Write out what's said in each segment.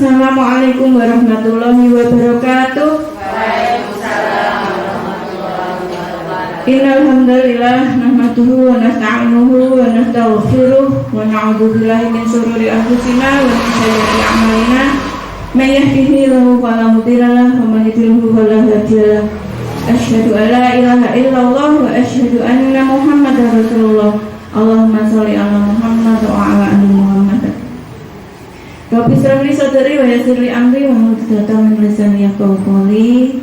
Assalamualaikum warahmatullahi wabarakatuh. Waalaikumsalam warahmatullahi wabarakatuh. Innal hamdalillah nahmaduhu wa nasta'inuhu wa nastaghfiruh wa na'udzu billahi min shururi anfusina wa min sayyiati a'malina. May yahdihillahu fala mudilla lahu wa man yudlilhu fala hadiya lahu. Asyhadu an la ilaha illallah wa asyhadu anna Muhammadar Rasulullah. Allahumma shalli ala Muhammad wa ala ali Muhammad. Rabbi shrah li sadri wa yassir li amri wa hlul 'uqdatam min lisani yafqahu qawli.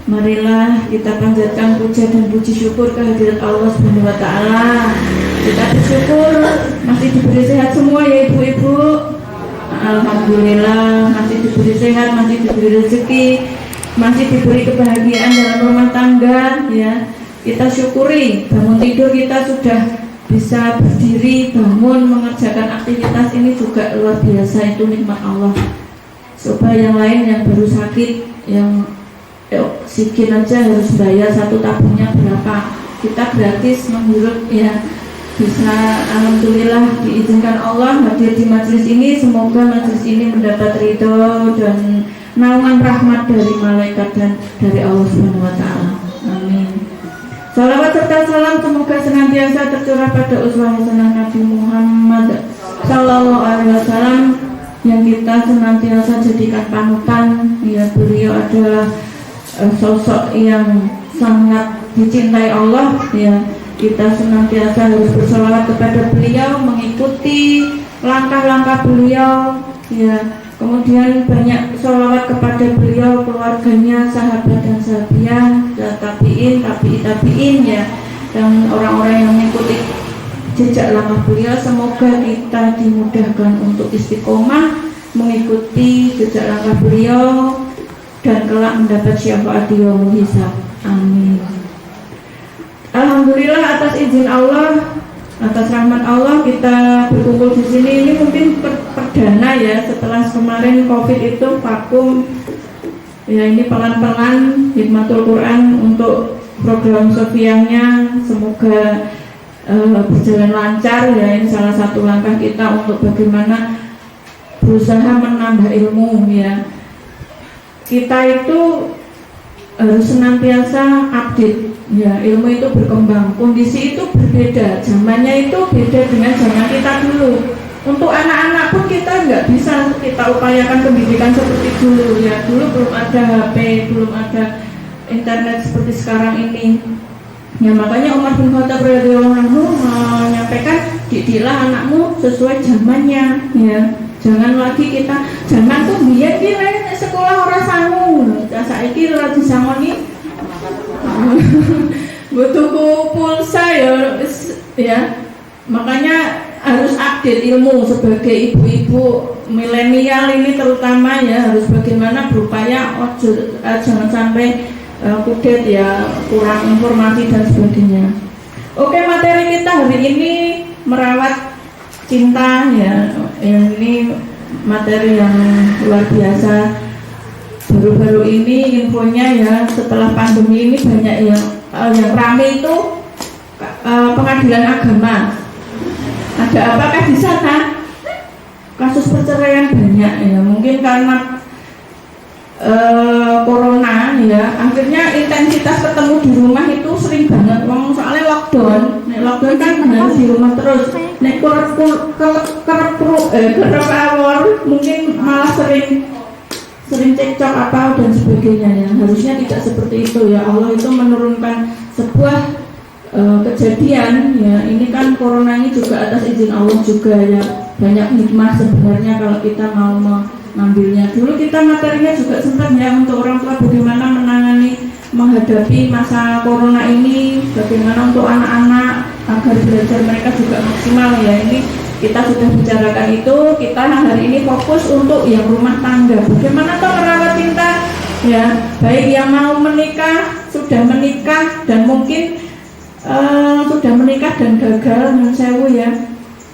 Marilah kita panjatkan puja dan puji syukur kehadirat Allah Subhanahu wa taala. Kita bersyukur masih diberi sehat semua ya ibu-ibu. Alhamdulillah masih diberi sehat, masih diberi rezeki, masih diberi kebahagiaan dalam rumah tangga ya. Kita syukuri bangun tidur kita sudah bisa berdiri, bangun, mengerjakan aktivitas ini juga luar biasa, itu nikmat Allah. Coba yang lain yang baru sakit, yang oksigen aja harus bayar satu tabungnya berapa, kita gratis menghirup ya. Bisa alhamdulillah diizinkan Allah hadir di majelis ini. Semoga majelis ini mendapat ridho dan naungan rahmat dari malaikat dan dari Allah Subhanahu wa taala. Amin. Salawat serta salam semoga senantiasa tercurah pada uswah hasanah Nabi Muhammad Sallallahu Alaihi Wasallam yang kita senantiasa jadikan panutan. Ya, beliau adalah sosok yang sangat dicintai Allah. Ya, kita senantiasa harus bersalawat kepada beliau, mengikuti langkah-langkah beliau. Ya, kemudian banyak sholawat kepada beliau, keluarganya, sahabat dan sahabiah, tabiin ya, dan orang-orang yang mengikuti jejak langkah beliau. Semoga kita dimudahkan untuk istiqomah mengikuti jejak langkah beliau dan kelak mendapat syafaat di yaumul hisab. Amin. Alhamdulillah atas izin Allah, atas rahmat Allah kita berkumpul di sini. Ini mungkin perdana ya, setelah kemarin Covid itu vakum. Ya, ini pelan-pelan Hikmatul Quran untuk program Sofianya semoga berjalan lancar ya. Ini salah satu langkah kita untuk bagaimana berusaha menambah ilmu ya. Kita itu harus senantiasa update. Ya, ilmu itu berkembang, kondisi itu berbeda, zamannya itu beda dengan zaman kita dulu. Untuk anak-anak pun kita nggak bisa kita upayakan pendidikan seperti dulu ya. Dulu belum ada HP, belum ada internet seperti sekarang ini. Ya, makanya Umar bin Khattab radhiyallahu anhu menyampaikan, didiklah anakmu sesuai zamannya ya. Jangan lagi kita zaman tuh biar kira sekolah orang sangu, saiki lagi sangoni butuh pulsa ya, makanya harus update ilmu sebagai ibu-ibu milenial ini terutama ya, harus bagaimana berupaya jangan sampai kudet ya, kurang informasi dan sebagainya. Oke, materi kita hari ini merawat cinta ya, ini materi yang luar biasa. Baru-baru ini infonya ya, setelah pandemi ini banyak yang ramai itu pengadilan agama. Ada apakah di sana? Kasus perceraian banyak ya, mungkin karena corona ya. Akhirnya intensitas ketemu di rumah itu sering banget. Soalnya lockdown kan harus di rumah terus. Nek kerep awor mungkin malah sering cekcok apa dan sebagainya ya. Harusnya tidak seperti itu ya. Allah itu menurunkan sebuah kejadian ya. Ini kan corona ini juga atas izin Allah juga ya. Banyak hikmah sebenarnya kalau kita mau mengambilnya. Dulu kita materinya juga sempat ya untuk orang tua bagaimana menghadapi masa corona ini, bagaimana untuk anak-anak agar belajar mereka juga maksimal ya. Ini kita sudah bicarakan itu. Kita hari ini fokus untuk yang rumah tangga, bagaimana toh merawat cinta ya, baik yang mau menikah, sudah menikah, dan mungkin sudah menikah dan gagal mensewu ya.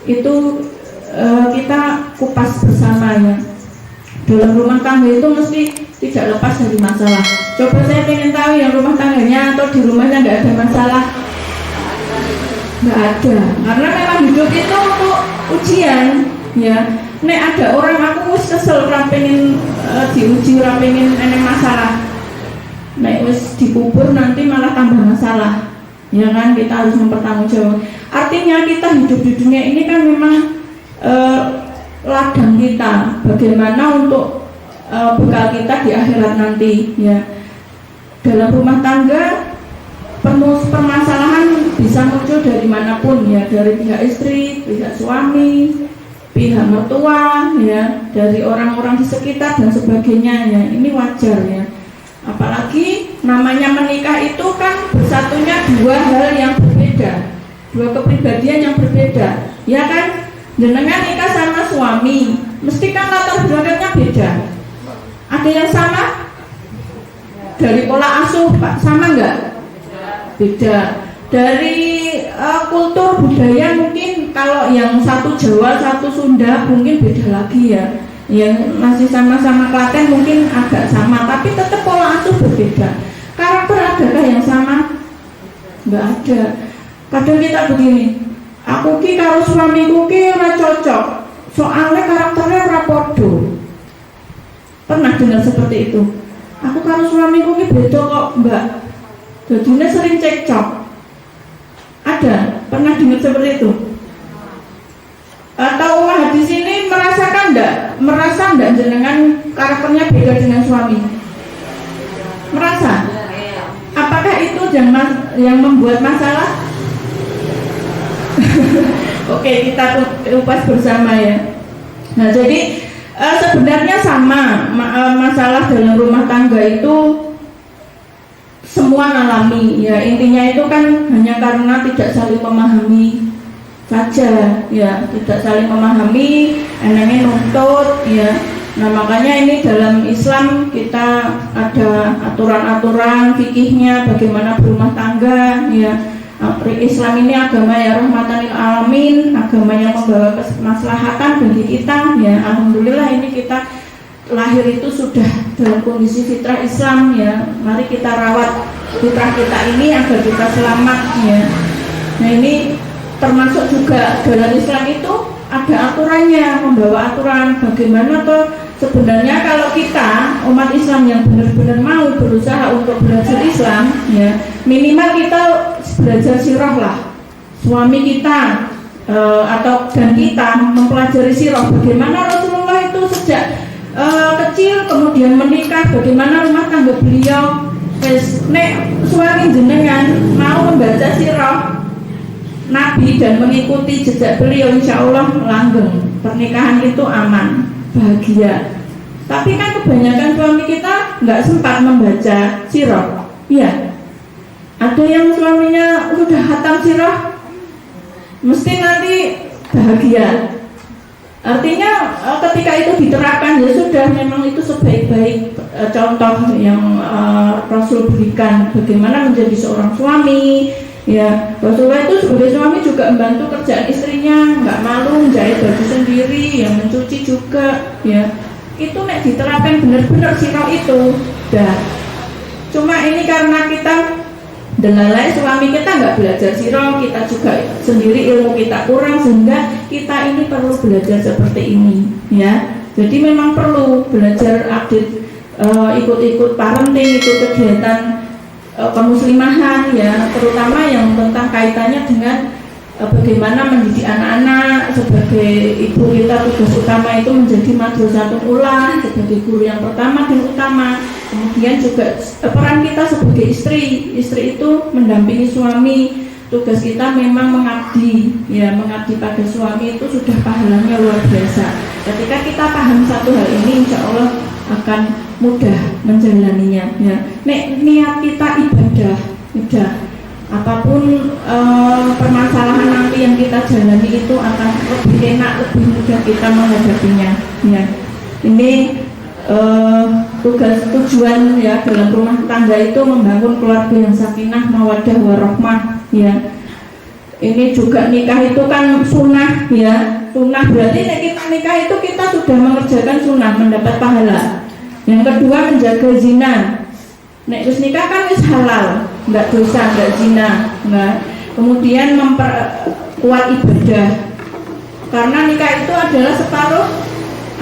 Itu kita kupas bersama ya. Dalam rumah tangga itu mesti tidak lepas dari masalah. Coba saya ingin tahu yang rumah tangganya atau di rumahnya nggak ada masalah. Nggak ada, karena memang hidup itu untuk ujian ya. nek ada orang aku wis kesel ora pengen diuji, ora pengen eneng masalah, nek wis dikubur nanti malah tambah masalah, ya kan? Kita harus mempertanggungjawabkan. Artinya kita hidup di dunia ini kan memang ladang kita, bagaimana untuk bekal kita di akhirat nanti, ya. Dalam rumah tangga permasalahan bisa muncul dari manapun, ya, dari pihak istri, pihak suami, pihak mertua, ya, dari orang-orang di sekitar dan sebagainya, ya. Ini wajar, ya. Apalagi namanya menikah itu kan bersatunya dua hal yang berbeda, dua kepribadian yang berbeda, ya kan? Jenengan nikah sama suami, mesti kan latar belakangnya beda. Ada yang sama? Dari pola asuh, Pak, sama enggak? Beda. Dari kultur budaya mungkin kalau yang satu Jawa, satu Sunda mungkin beda lagi, ya. Yang masih sama-sama Klaten mungkin agak sama, tapi tetap pola asuh berbeda. Karakter adakah yang sama? Enggak ada. Kadang kita begini, aku ki karo suamiku ki ora cocok, soalnya karakternya ora podo. Pernah dengar seperti itu? Aku karo suamiku ki beda kok, Mbak. Jadinya sering cekcok. Ada? Pernah dengar seperti itu? Atau Umah di sini merasakan enggak? Merasa enggak jenengan karakternya beda dengan suami? Merasa? Apakah itu yang membuat masalah? Oke, kita upas bersama, ya. Nah, jadi sebenarnya sama masalah dalam rumah tangga itu semua alami, ya. Intinya itu kan hanya karena tidak saling memahami saja, ya, tidak saling memahami, enaknya nuntut, ya. Nah, makanya ini dalam Islam kita ada aturan-aturan fikihnya bagaimana berumah tangga, ya. Islam ini agama yang rahmatan lil alamin, agama yang membawa kemaslahatan bagi kita, ya. Alhamdulillah ini kita lahir itu sudah dalam kondisi fitrah Islam, ya. Mari kita rawat fitrah kita ini agar kita selamat, ya. Nah, ini termasuk juga dalam Islam itu ada aturannya, membawa aturan bagaimana tuh sebenarnya kalau kita umat Islam yang benar-benar mau berusaha untuk belajar Islam, ya, minimal kita belajar sirah lah, suami kita dan kita mempelajari sirah bagaimana Rasulullah itu sejak kecil kemudian menikah, bagaimana rumah tangga beliau. Nek suami jenengan mau membaca sirah Nabi dan mengikuti jejak beliau, insya Allah langgeng, pernikahan itu aman, bahagia. Tapi kan kebanyakan suami kita nggak sempat membaca sirah, ya. Ada yang suaminya sudah hatam sirah, mesti nanti bahagia. Artinya ketika itu diterapkan, ya sudah, memang itu sebaik-baik contoh yang Rasul berikan bagaimana menjadi seorang suami. Ya, Rasulullah itu sebagai suami juga membantu kerjaan istrinya, nggak malu menjahit baju sendiri, yang mencuci juga, ya. Itu nek diterapkan benar-benar sirah itu, dah. Cuma ini karena kita delalai, suami kita nggak belajar sirah, kita juga sendiri ilmu kita kurang, sehingga kita ini perlu belajar seperti ini, ya. Jadi memang perlu belajar update, ikut-ikut parenting, ikut kegiatan kemuslimahan, ya, terutama yang tentang kaitannya dengan bagaimana mendidik anak-anak. Sebagai ibu kita tugas utama itu menjadi madrasatul ula, sebagai guru yang pertama dan utama. Kemudian juga peran kita sebagai istri itu mendampingi suami. Tugas kita memang mengabdi, ya, mengabdi pada suami itu sudah pahalanya luar biasa. Ketika kita paham satu hal ini, insya Allah akan mudah menjalaninya, ya. Niat kita ibadah, udah. Apapun permasalahan nanti yang kita jalani itu akan lebih enak, lebih mudah kita menghadapinya, ya. Ini tujuan, ya, dalam rumah tangga itu membangun keluarga yang sakinah, mawaddah, warahmah, ya. Ini juga nikah itu kan sunnah, ya. Sunnah berarti kita nikah itu kita sudah mengerjakan sunnah, mendapat pahala. Yang kedua, menjaga zina. Nek wis nikah kan wis halal, enggak dosa, enggak zina, enggak. Kemudian memperkuat ibadah. Karena nikah itu adalah separuh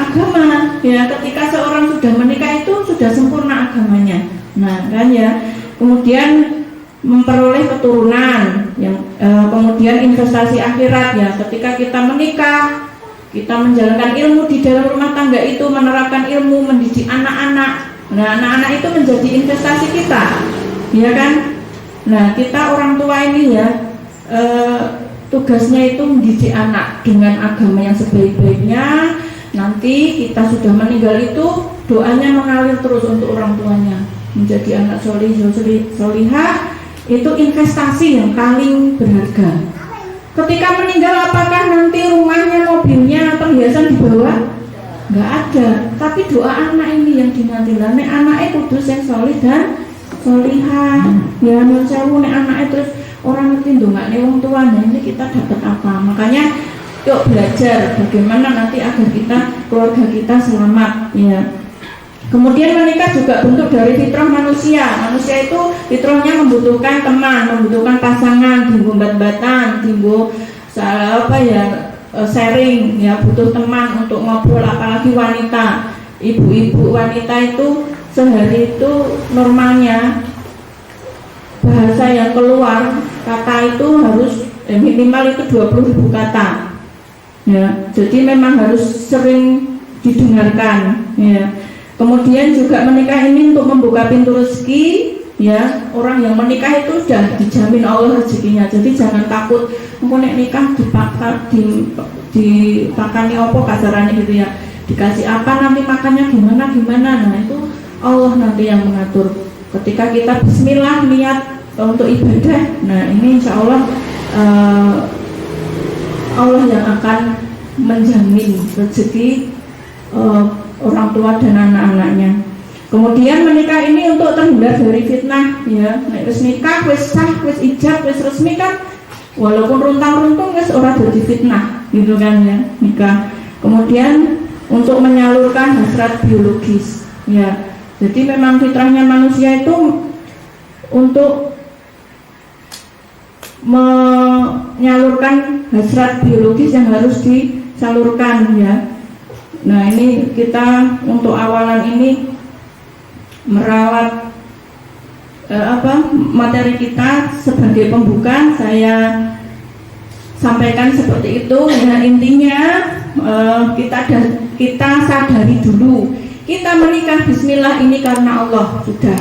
agama ya. Ketika seorang sudah menikah itu sudah sempurna agamanya. Nah kan ya, kemudian memperoleh keturunan yang kemudian investasi akhirat ya. Ketika kita menikah, kita menjalankan ilmu di dalam rumah tangga itu, menerapkan ilmu, mendidik anak-anak. Nah anak-anak itu menjadi investasi kita ya kan. Nah kita orang tua ini ya tugasnya itu mendidik anak dengan agama yang sebaik-baiknya. Nanti kita sudah meninggal itu doanya mengalir terus untuk orang tuanya, menjadi anak solihah. Itu investasi yang paling berharga. Ketika meninggal, apakah nanti rumahnya, mobilnya, perhiasan dibawa? Nggak ada. Tapi doa anak ini yang dinantikan. Nek anaknya kudus yang solih dan solihah. Ya non sewu nek anaknya terus orang ngerti ndongakne wong tuane, ini kita dapat apa? Makanya yuk belajar bagaimana nanti agar kita, keluarga kita selamat ya. Kemudian menikah juga bentuk dari fitrah manusia. Manusia itu fitrahnya membutuhkan teman, membutuhkan pasangan, timbu bat-batan, timbu sharing ya, butuh teman untuk ngobrol. Apalagi wanita, ibu-ibu wanita itu sehari itu normalnya bahasa yang keluar kata itu harus minimal itu 20.000 kata ya. Jadi memang harus sering didengarkan ya. Kemudian juga menikah ini untuk membuka pintu rezeki ya. Orang yang menikah itu sudah dijamin Allah rezekinya. Jadi jangan takut engko nek nikah dipakani opo kasarannya gitu ya. Dikasih apa nanti makannya gimana. Nah itu Allah nanti yang mengatur. Ketika kita bismillah niat untuk ibadah, nah ini insya Allah Allah yang akan menjamin rezeki orang tua dan anak-anaknya. Kemudian menikah ini untuk terhindar dari fitnah ya. Nek wis nikah, wis sah, wis ijab, wis resmi kan walaupun runtang-runtung wis ora dadi fitnah gitu kan ya, nikah. Kemudian untuk menyalurkan hasrat biologis ya. Jadi memang fitrahnya manusia itu untuk menyalurkan hasrat biologis yang harus disalurkan ya. Nah ini kita untuk awalan ini merawat materi kita sebagai pembuka. Saya sampaikan seperti itu. Nah intinya kita sadari dulu, kita menikah bismillah ini karena Allah sudah.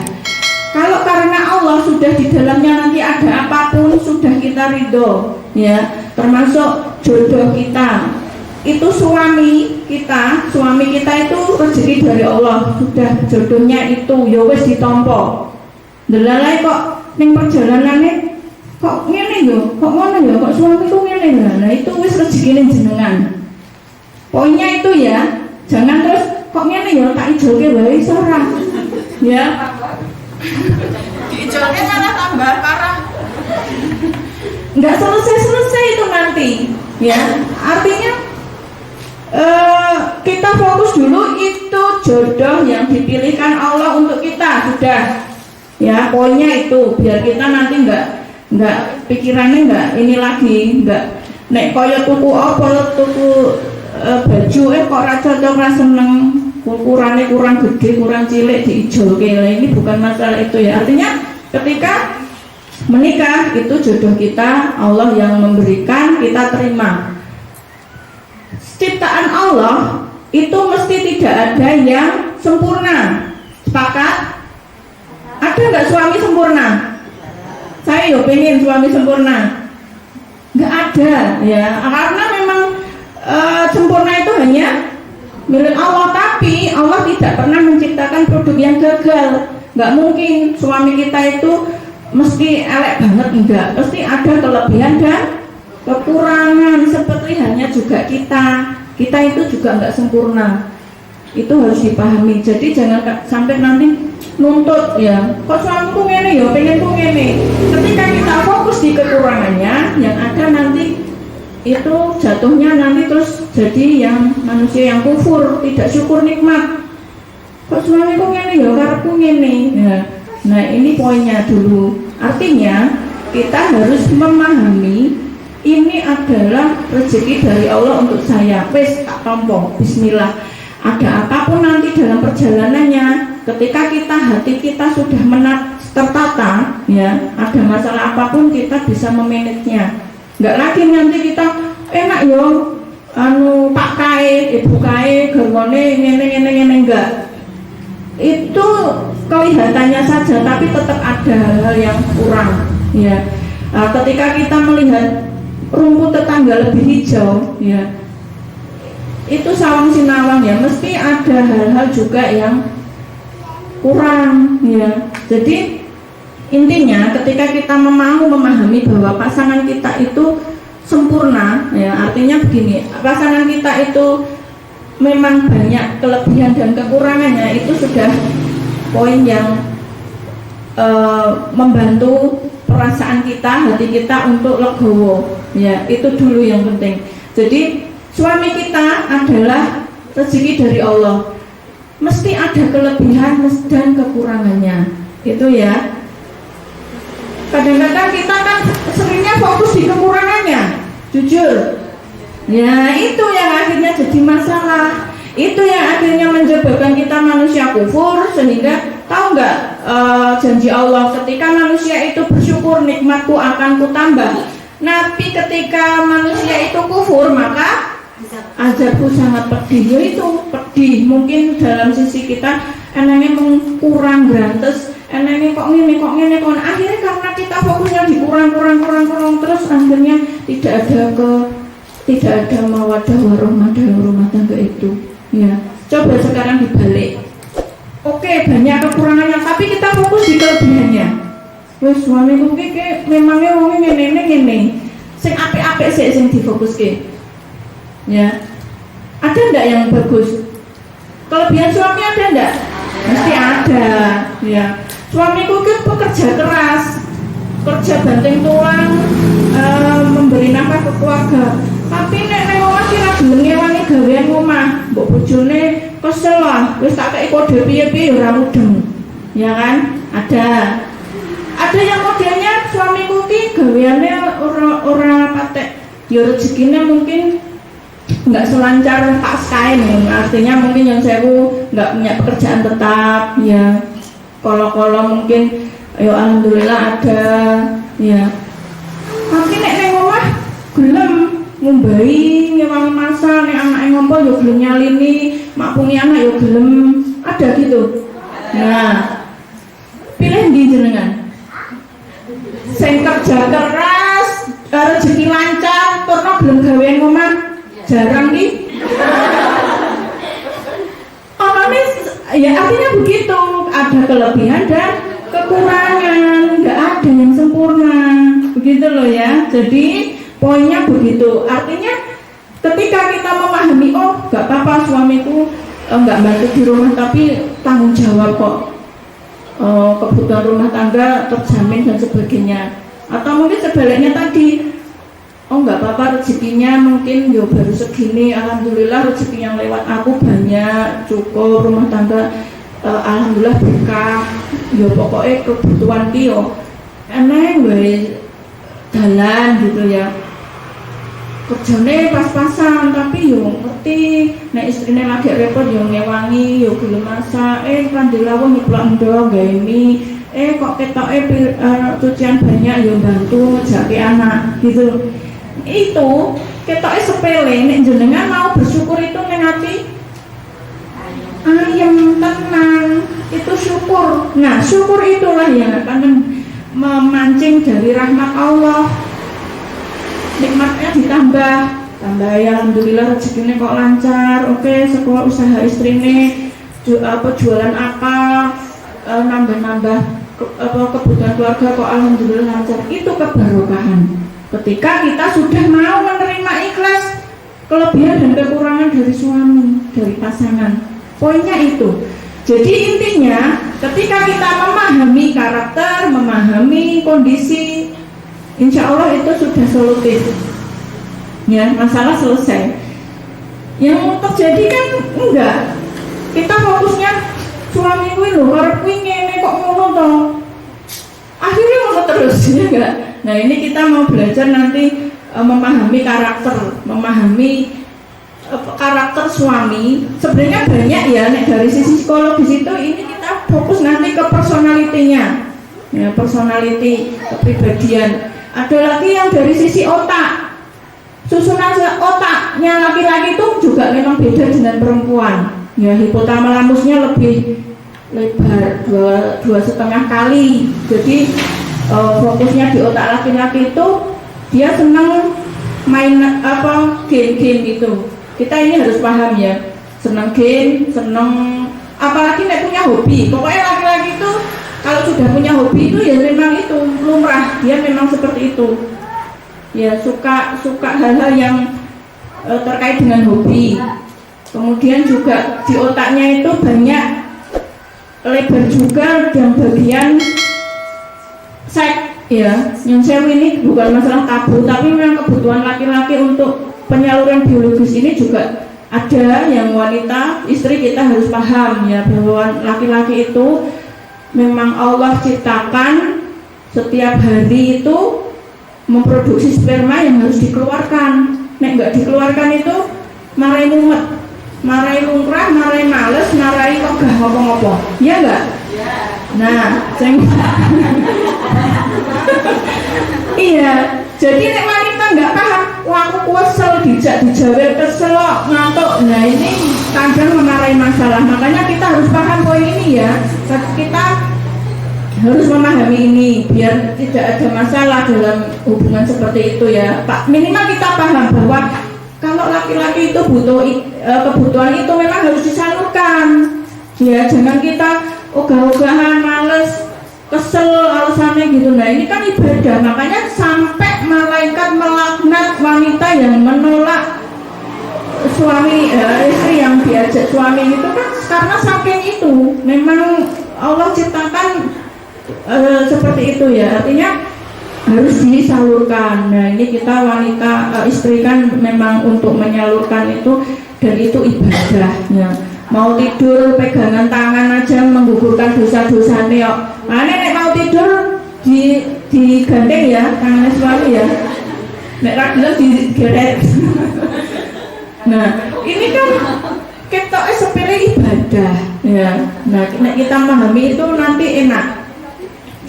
Kalau karena Allah sudah, di dalamnya nanti ada apapun sudah kita ridho ya, termasuk jodoh kita. Itu suami kita itu rezeki dari Allah, sudah jodohnya itu ya wis ditampa. Delalai kok ning perjalanane kok ngene yo, kok ngono yo, kok suamiku ngene. Nah itu wis rezekine jenengan. Poinnya itu ya, jangan terus kok ngene yo tak ijolke wae iso ora. Ya. Diijolke malah tambah parah. Enggak selesai itu nanti. Ya, artinya kita fokus dulu itu jodoh yang dipilihkan Allah untuk kita sudah ya. Poinnya itu biar kita nanti enggak pikirannya enggak ini lagi, enggak nek koyo tuku apa tuku baju kok ora cocok ra seneng, ukurannya kurang gede kurang cilik diijolke. Ini bukan masalah itu ya. Artinya ketika menikah itu jodoh kita Allah yang memberikan, kita terima. Ciptaan Allah itu mesti tidak ada yang sempurna. Sepakat? Ada nggak suami sempurna? Saya yo pengen suami sempurna. Nggak ada ya, karena memang sempurna itu hanya milik Allah. Tapi Allah tidak pernah menciptakan produk yang gagal. Nggak mungkin suami kita itu mesti elek banget, enggak. Pasti ada kelebihan dan kekurangan. Seperti halnya juga kita itu juga nggak sempurna, itu harus dipahami. Jadi jangan sampai nanti nuntut ya, kok suamiku ngene ya pengenku ngene. Ketika kita fokus di kekurangannya, yang ada nanti itu jatuhnya nanti terus jadi yang manusia yang kufur, tidak syukur nikmat. Kok suamiku ngene ya karepku ngene ya. Nah ini poinnya dulu. Artinya kita harus memahami ini adalah rezeki dari Allah untuk saya. Wes tak tompo, bismillah. ada apapun nanti dalam perjalanannya, ketika hati kita sudah tertata, ya, ada masalah apapun kita bisa memanagenya. Nggak lagi nanti kita enak yo, pak kae, ibu kae, garwane ngene enggak. Itu kelihatannya saja, tapi tetap ada hal yang kurang, ya. Ketika kita melihat rumput tetangga lebih hijau, ya, itu sawang sinawang, ya, mesti ada hal-hal juga yang kurang, ya. Jadi intinya ketika kita mau memahami bahwa pasangan kita itu sempurna, ya, artinya begini, pasangan kita itu memang banyak kelebihan dan kekurangannya, itu sudah poin yang membantu perasaan kita, hati kita untuk legowo, ya, itu dulu yang penting. Jadi suami kita adalah rezeki dari Allah, mesti ada kelebihan dan kekurangannya, itu ya. Kadang-kadang kita kan seringnya fokus di kekurangannya, jujur, ya, itu yang akhirnya jadi masalah, itu yang akhirnya menyebabkan kita manusia kufur. Sehingga tahu nggak janji Allah ketika manusia itu bersyukur, nikmatku akan kutambah. Tapi ketika manusia itu kufur, maka azabku sangat pedih. Ya, itu pedih mungkin dalam sisi kita enaknya kurang berantes, enaknya kok ngene kok akhirnya karena kita fokusnya di kurang terus akhirnya tidak ada mawaddah warahmah dalam rumah tangga itu, ya. Coba sekarang dibalik, oke, banyak kekurangannya tapi kita fokus di kelebihannya. Wes suamiku ki memangnya wong ngene sing apik-apik sing difokuske. Ya, ada enggak yang bagus? Kelebihan suami ada enggak? Mesti ada, ya. Suamiku kan pekerja keras, kerja banting tulang, memberi nafkah ke keluarga. Tapi nek omah kira gelem ngewangi gawean omah, mbok bojone kesel lah, wis tak kei kode piye-piye ora mudeng. Ya kan? Ada yang modelnya suamiku ki gaweane ora patek. Ya rezekine mungkin nggak selancar Pak Skain, artinya mungkin yang sewu nggak punya pekerjaan tetap, ya. Kalau mungkin, ya alhamdulillah ada, ya. Tapi nek neng omah gelem ngumbahi, ngewangi masa, nek anake ngompol yo gelem nyalini, mak punya anak yo gelem, ada gitu. Nah, pilih ndi jenengan? Sing kerja keras, rezeki lancar, turno gelem gawean omah. Jarang nih. Ya artinya begitu, ada kelebihan dan kekurangan, nggak ada yang sempurna, begitu loh ya. Jadi poinnya begitu. Artinya ketika kita memahami, oh nggak apa-apa suamiku nggak bantu di rumah tapi tanggung jawab kok, kebutuhan rumah tangga terjamin dan sebagainya. Atau mungkin sebaliknya tadi, oh nggak apa-apa rezekinya mungkin yo baru segini, alhamdulillah rezeki yang lewat aku banyak, cukup rumah tangga, alhamdulillah berkah, yo pokoknya kebutuhan yo eneng gue jalan gitu ya, kerjane pas-pasan tapi yo ngerti, nek istrinya lagi repot yo ngewangi, yo gelem masak, kandilawuh nyeplok ndok gawe mie, kok ketoke cucian banyak yo bantu ngejake anak gitu. Itu ketoknya sepele, nek jenengan mau bersyukur itu ning ati ayem tenang, itu syukur. Nah syukur itulah yang akan memancing dari rahmat Allah, nikmatnya ditambah ya, alhamdulillah rezekinya kok lancar, oke, sekolah usaha istrine jualan apa, nambah kebutuhan keluarga kok alhamdulillah lancar. Itu keberkahan ketika kita sudah mau menerima ikhlas kelebihan dan kekurangan dari suami, dari pasangan. Poinnya itu. Jadi intinya ketika kita memahami karakter, memahami kondisi, insya Allah itu sudah solutif, ya, masalah selesai. Yang terjadi kan enggak, kita fokusnya suami kuwi lho arep kuwi ngene kok ngono to, akhirnya ngono terus, ya enggak. Nah ini kita mau belajar nanti memahami karakter, memahami karakter suami sebenarnya banyak ya. Nek dari sisi psikologis itu ini kita fokus nanti ke personalitinya ya, personality, kepribadian. Ada lagi yang dari sisi otak, susunan otaknya laki-laki itu juga memang beda dengan perempuan ya. Hipotalamusnya lebih lebar 2,5 kali. Jadi fokusnya di otak laki-laki itu dia senang main game-game gitu. Kita ini harus paham ya, senang game, senang apalagi nek punya hobi. Pokoknya laki-laki itu kalau sudah punya hobi itu ya memang itu lumrah, dia memang seperti itu ya, suka hal-hal yang terkait dengan hobi. Kemudian juga di otaknya itu banyak lebar juga yang bagian seks ya. Yang saya ini bukan masalah tabu, tapi memang kebutuhan laki-laki untuk penyaluran biologis ini juga ada. Yang wanita, istri kita harus paham ya, bahwa laki-laki itu memang Allah ciptakan setiap hari itu memproduksi sperma yang harus dikeluarkan. Nek nggak dikeluarkan itu marai mumet, marai lungkrah, marai males, marai ogah ngopo-ngopo, ya enggak? Nah, iya. Jadi nek wanita nggak paham, wah aku kesel, dijawab kesel, ngantuk. Nah ini kadang memarahi masalah. Makanya kita harus paham poin ini ya. Kita harus memahami ini biar tidak ada masalah dalam hubungan seperti itu ya. Pak, minimal kita paham bahwa kalau laki-laki itu butuh kebutuhan itu memang harus disalurkan. Ya, jangan kita ogah-ogahan, males, kesel alasannya gitu. Nah ini kan ibadah. Makanya sampai malaikat melaknat wanita yang menolak suami istri yang diajak suami itu kan karena saking itu memang Allah ciptakan seperti itu ya. Artinya harus disalurkan. Nah ini kita wanita istri kan memang untuk menyalurkan itu, dan itu ibadah ya. Mau tidur pegangan tangan aja menggugurkan dosa-dosanya yuk. Mana nek mau tidur digandeng ya tangannya suami ya. Nek ragil digeret. Nah ini kan kita sepele ibadah ya. Nah nek kita memahami itu nanti enak.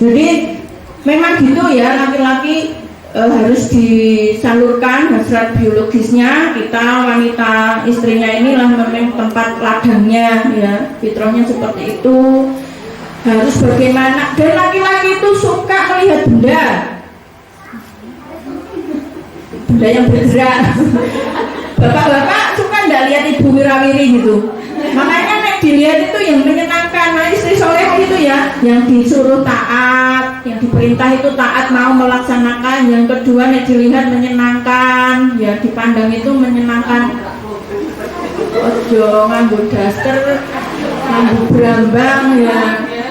Jadi memang gitu ya, laki-laki harus disalurkan hasrat biologisnya. Kita wanita istrinya inilah memang tempat ladangnya ya, fitrahnya seperti itu. Harus bagaimana, dan laki-laki itu suka melihat benda yang bergerak. Bapak-bapak suka nggak lihat ibu wirawiri gitu? Makanya nek dilihat itu yang menyenangkan. Nah istri soleh itu ya, yang disuruh taat, yang diperintah itu taat, mau melaksanakan. Yang kedua nek dilihat menyenangkan, ya dipandang itu menyenangkan. Ojo nganggo daster, nganggo brambang ya.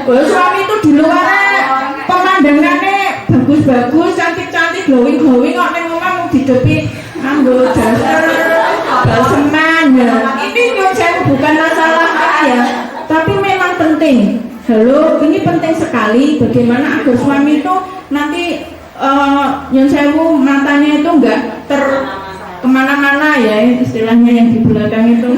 Suami itu di luar pemandangannya bagus-bagus, cantik-cantik, glowing-glowing, kok ning omah mau didepi nganggo daster, balseman ya. Ini bukan masalah ya, tapi memang penting. Halo, ini penting sekali bagaimana agar suami itu nanti yang sewu matanya itu enggak kemana-mana ya, istilahnya yang di belakang itu.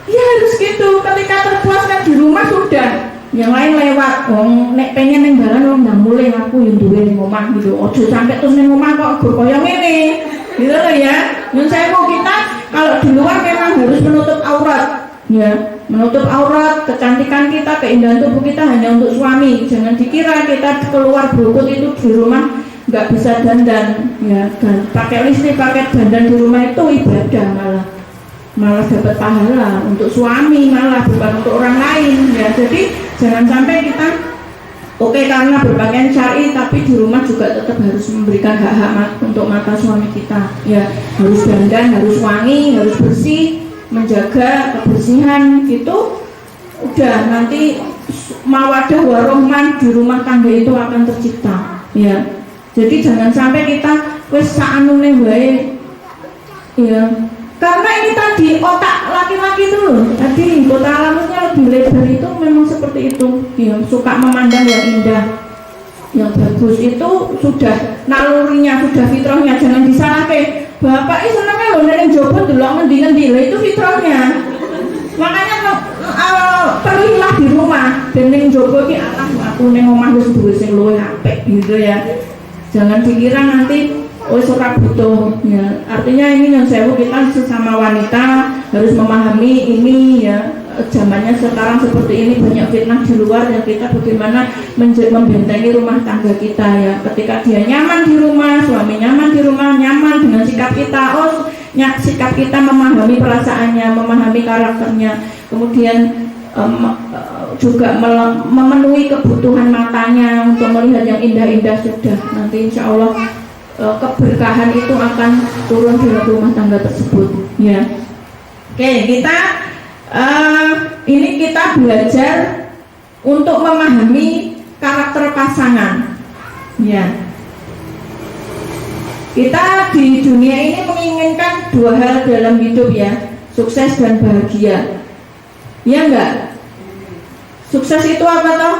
Ya harus gitu. Ketika terpuaskan di rumah sudah, yang lain lewat. Nek pengen neng jalan wong nggak mulai aku yang duwe ning omah gitu. Ojo sampai terus ning omah kok gur koyo ngene. Gitu loh ya. Yang saya mau kita kalau di luar memang harus menutup aurat. Ya, menutup aurat, kecantikan kita, keindahan tubuh kita hanya untuk suami. Jangan dikira kita keluar berukut itu di rumah nggak bisa dandan ya, dan pakai listrik, pakai dandan di rumah itu ibadah, malah dapat pahala untuk suami, malah bukan untuk orang lain ya. Jadi jangan sampai kita karena berpakaian syar'i tapi di rumah juga tetap harus memberikan hak-hak untuk mata suami kita ya. Harus dandan, harus wangi, harus bersih, menjaga kebersihan gitu. Udah nanti mawadah warohman di rumah tangga itu akan tercipta ya. Jadi jangan sampai kita wis saanune wae ya. Karena ini tadi otak laki-laki itu loh, tadi hipotalamusnya lebih lebar itu memang seperti itu ya, suka memandang yang indah yang bagus itu sudah nalurinya, sudah fitrahnya. Jangan disalahke. Bapak ini senangnya loh neneng jowo delok ngendi-ngendi, itu fitrahnya. Makanya pergilah di rumah dan ning jowo iki aku ning omah wis duwe sing luwih apik gitu ya. Jangan dikira nanti ora butuh ya. Artinya ini yang sewu, kita sesama wanita harus memahami ini ya. Zamannya sekarang seperti ini, banyak fitnah di luar, dan kita bagaimana membentengi rumah tangga kita ya. Ketika dia nyaman di rumah, suami nyaman di rumah, nyaman dengan sikap kita, sikap kita memahami perasaannya, memahami karakternya, kemudian juga memenuhi kebutuhan matanya untuk melihat yang indah-indah, sudah nanti insya Allah keberkahan itu akan turun di rumah tangga tersebut ya. Oke, ini kita belajar untuk memahami karakter pasangan ya. Kita di dunia ini menginginkan dua hal dalam hidup ya, sukses dan bahagia ya enggak? Sukses itu apa toh?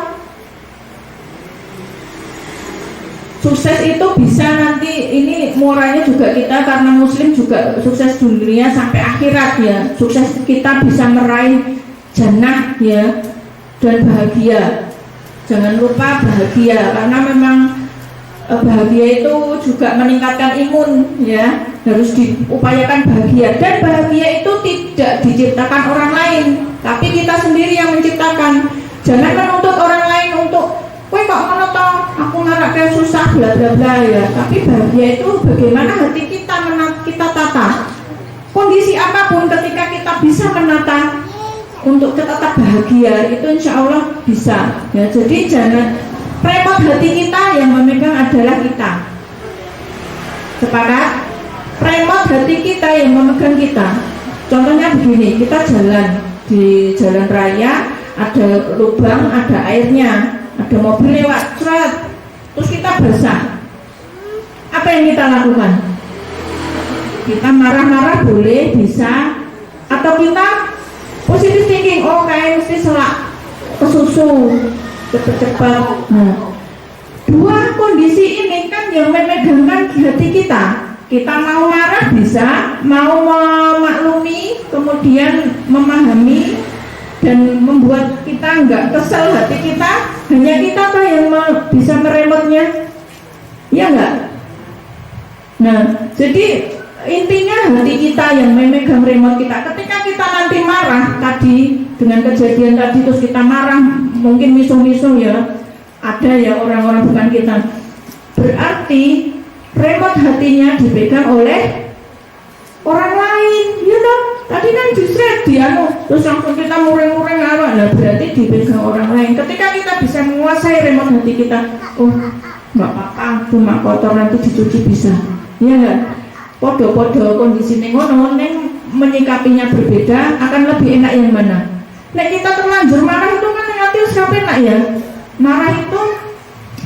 Sukses itu bisa nanti, ini murahnya juga kita karena muslim juga sukses dunia sampai akhirat ya. Sukses kita bisa meraih jannah ya, dan bahagia. Jangan lupa bahagia, karena memang bahagia itu juga meningkatkan imun ya. Harus diupayakan bahagia, dan bahagia itu tidak diciptakan orang lain, tapi kita sendiri yang menciptakan. Jangan menuntut orang lain untuk kowe kok ngono to, aku ngarake susah bla bla bla ya. Tapi bahagia itu bagaimana hati kita tata. Kondisi apapun ketika kita bisa menata untuk tetap bahagia, itu insya Allah bisa ya. Jadi jangan repot, hati kita yang memegang adalah kita. Sepakat? Repot hati kita yang memegang kita. Contohnya begini, kita jalan di jalan raya, ada lubang, ada airnya, ada mobil lewat, terus kita basah. Apa yang kita lakukan? Kita marah-marah boleh, bisa, atau kita positive thinking, oh kayak mesti selak kesusu cepet-cepet. Nah, dua kondisi ini kan yang memegangkan hati kita. Kita mau marah bisa, mau memaklumi, kemudian memahami dan membuat kita enggak kesel hati kita. Hanya kita kah yang bisa meremotnya? Ya enggak? Nah, jadi intinya hati kita yang memegang remote kita. Ketika kita nanti marah tadi dengan kejadian tadi, terus kita marah, mungkin misuh-misuh ya, ada ya orang-orang bukan kita, berarti remote hatinya dipegang oleh orang lain, ya dong. Tadi kan disret dia, terus langsung kita muring-muring apa? Nah, berarti dipegang orang lain. Ketika kita bisa menguasai remote hati kita, oh nggak apa-apa, cuma kotor nanti dicuci bisa, ya nggak? Podo-podo kondisi ngono, neng menyikapinya berbeda, akan lebih enak yang mana? Nek kita terlanjur marah itu kan hati usah enak ya. Marah itu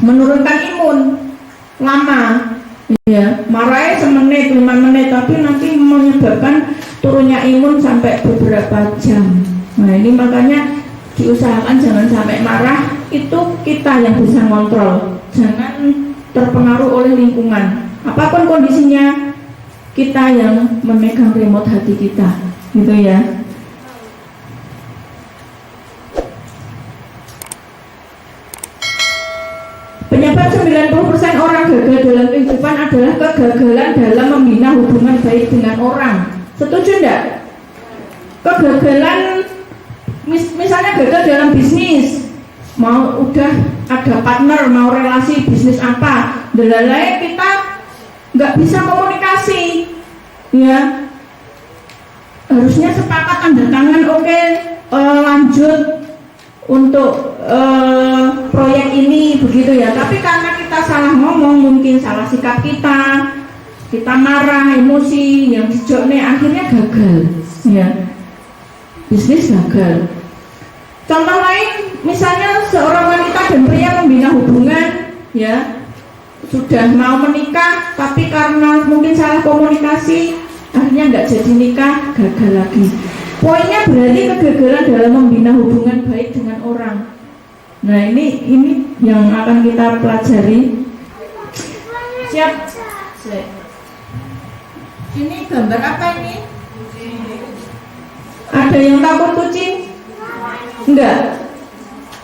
menurunkan imun lama. Ya, marahnya semenit, 5 menit, tapi nanti menyebabkan turunnya imun sampai beberapa jam. Nah, ini makanya diusahakan jangan sampai marah, itu kita yang bisa kontrol. Jangan terpengaruh oleh lingkungan. Apapun kondisinya, kita yang memegang remote hati kita, gitu ya. Penyebab 90% orang gagal dalam kehidupan adalah kegagalan dalam membina hubungan baik dengan orang. Setuju enggak? Kegagalan, misalnya gagal dalam bisnis, mau udah ada partner, mau relasi bisnis apa, dalam kita nggak bisa komunikasi, ya. Harusnya sepakat tanda tangan, oke, lanjut untuk proyek ini begitu ya. Tapi karena kita salah ngomong, mungkin salah sikap kita marah, emosi yang dijokne, akhirnya gagal ya, bisnis gagal. Contoh lain, misalnya seorang wanita dan pria membina hubungan ya, sudah mau menikah, tapi karena mungkin salah komunikasi, akhirnya nggak jadi nikah, gagal lagi. Poinnya berarti kegagalan dalam membina hubungan baik dengan orang. Nah ini yang akan kita pelajari. Siap? Ini gambar apa ini? Ada yang takut kucing? Enggak.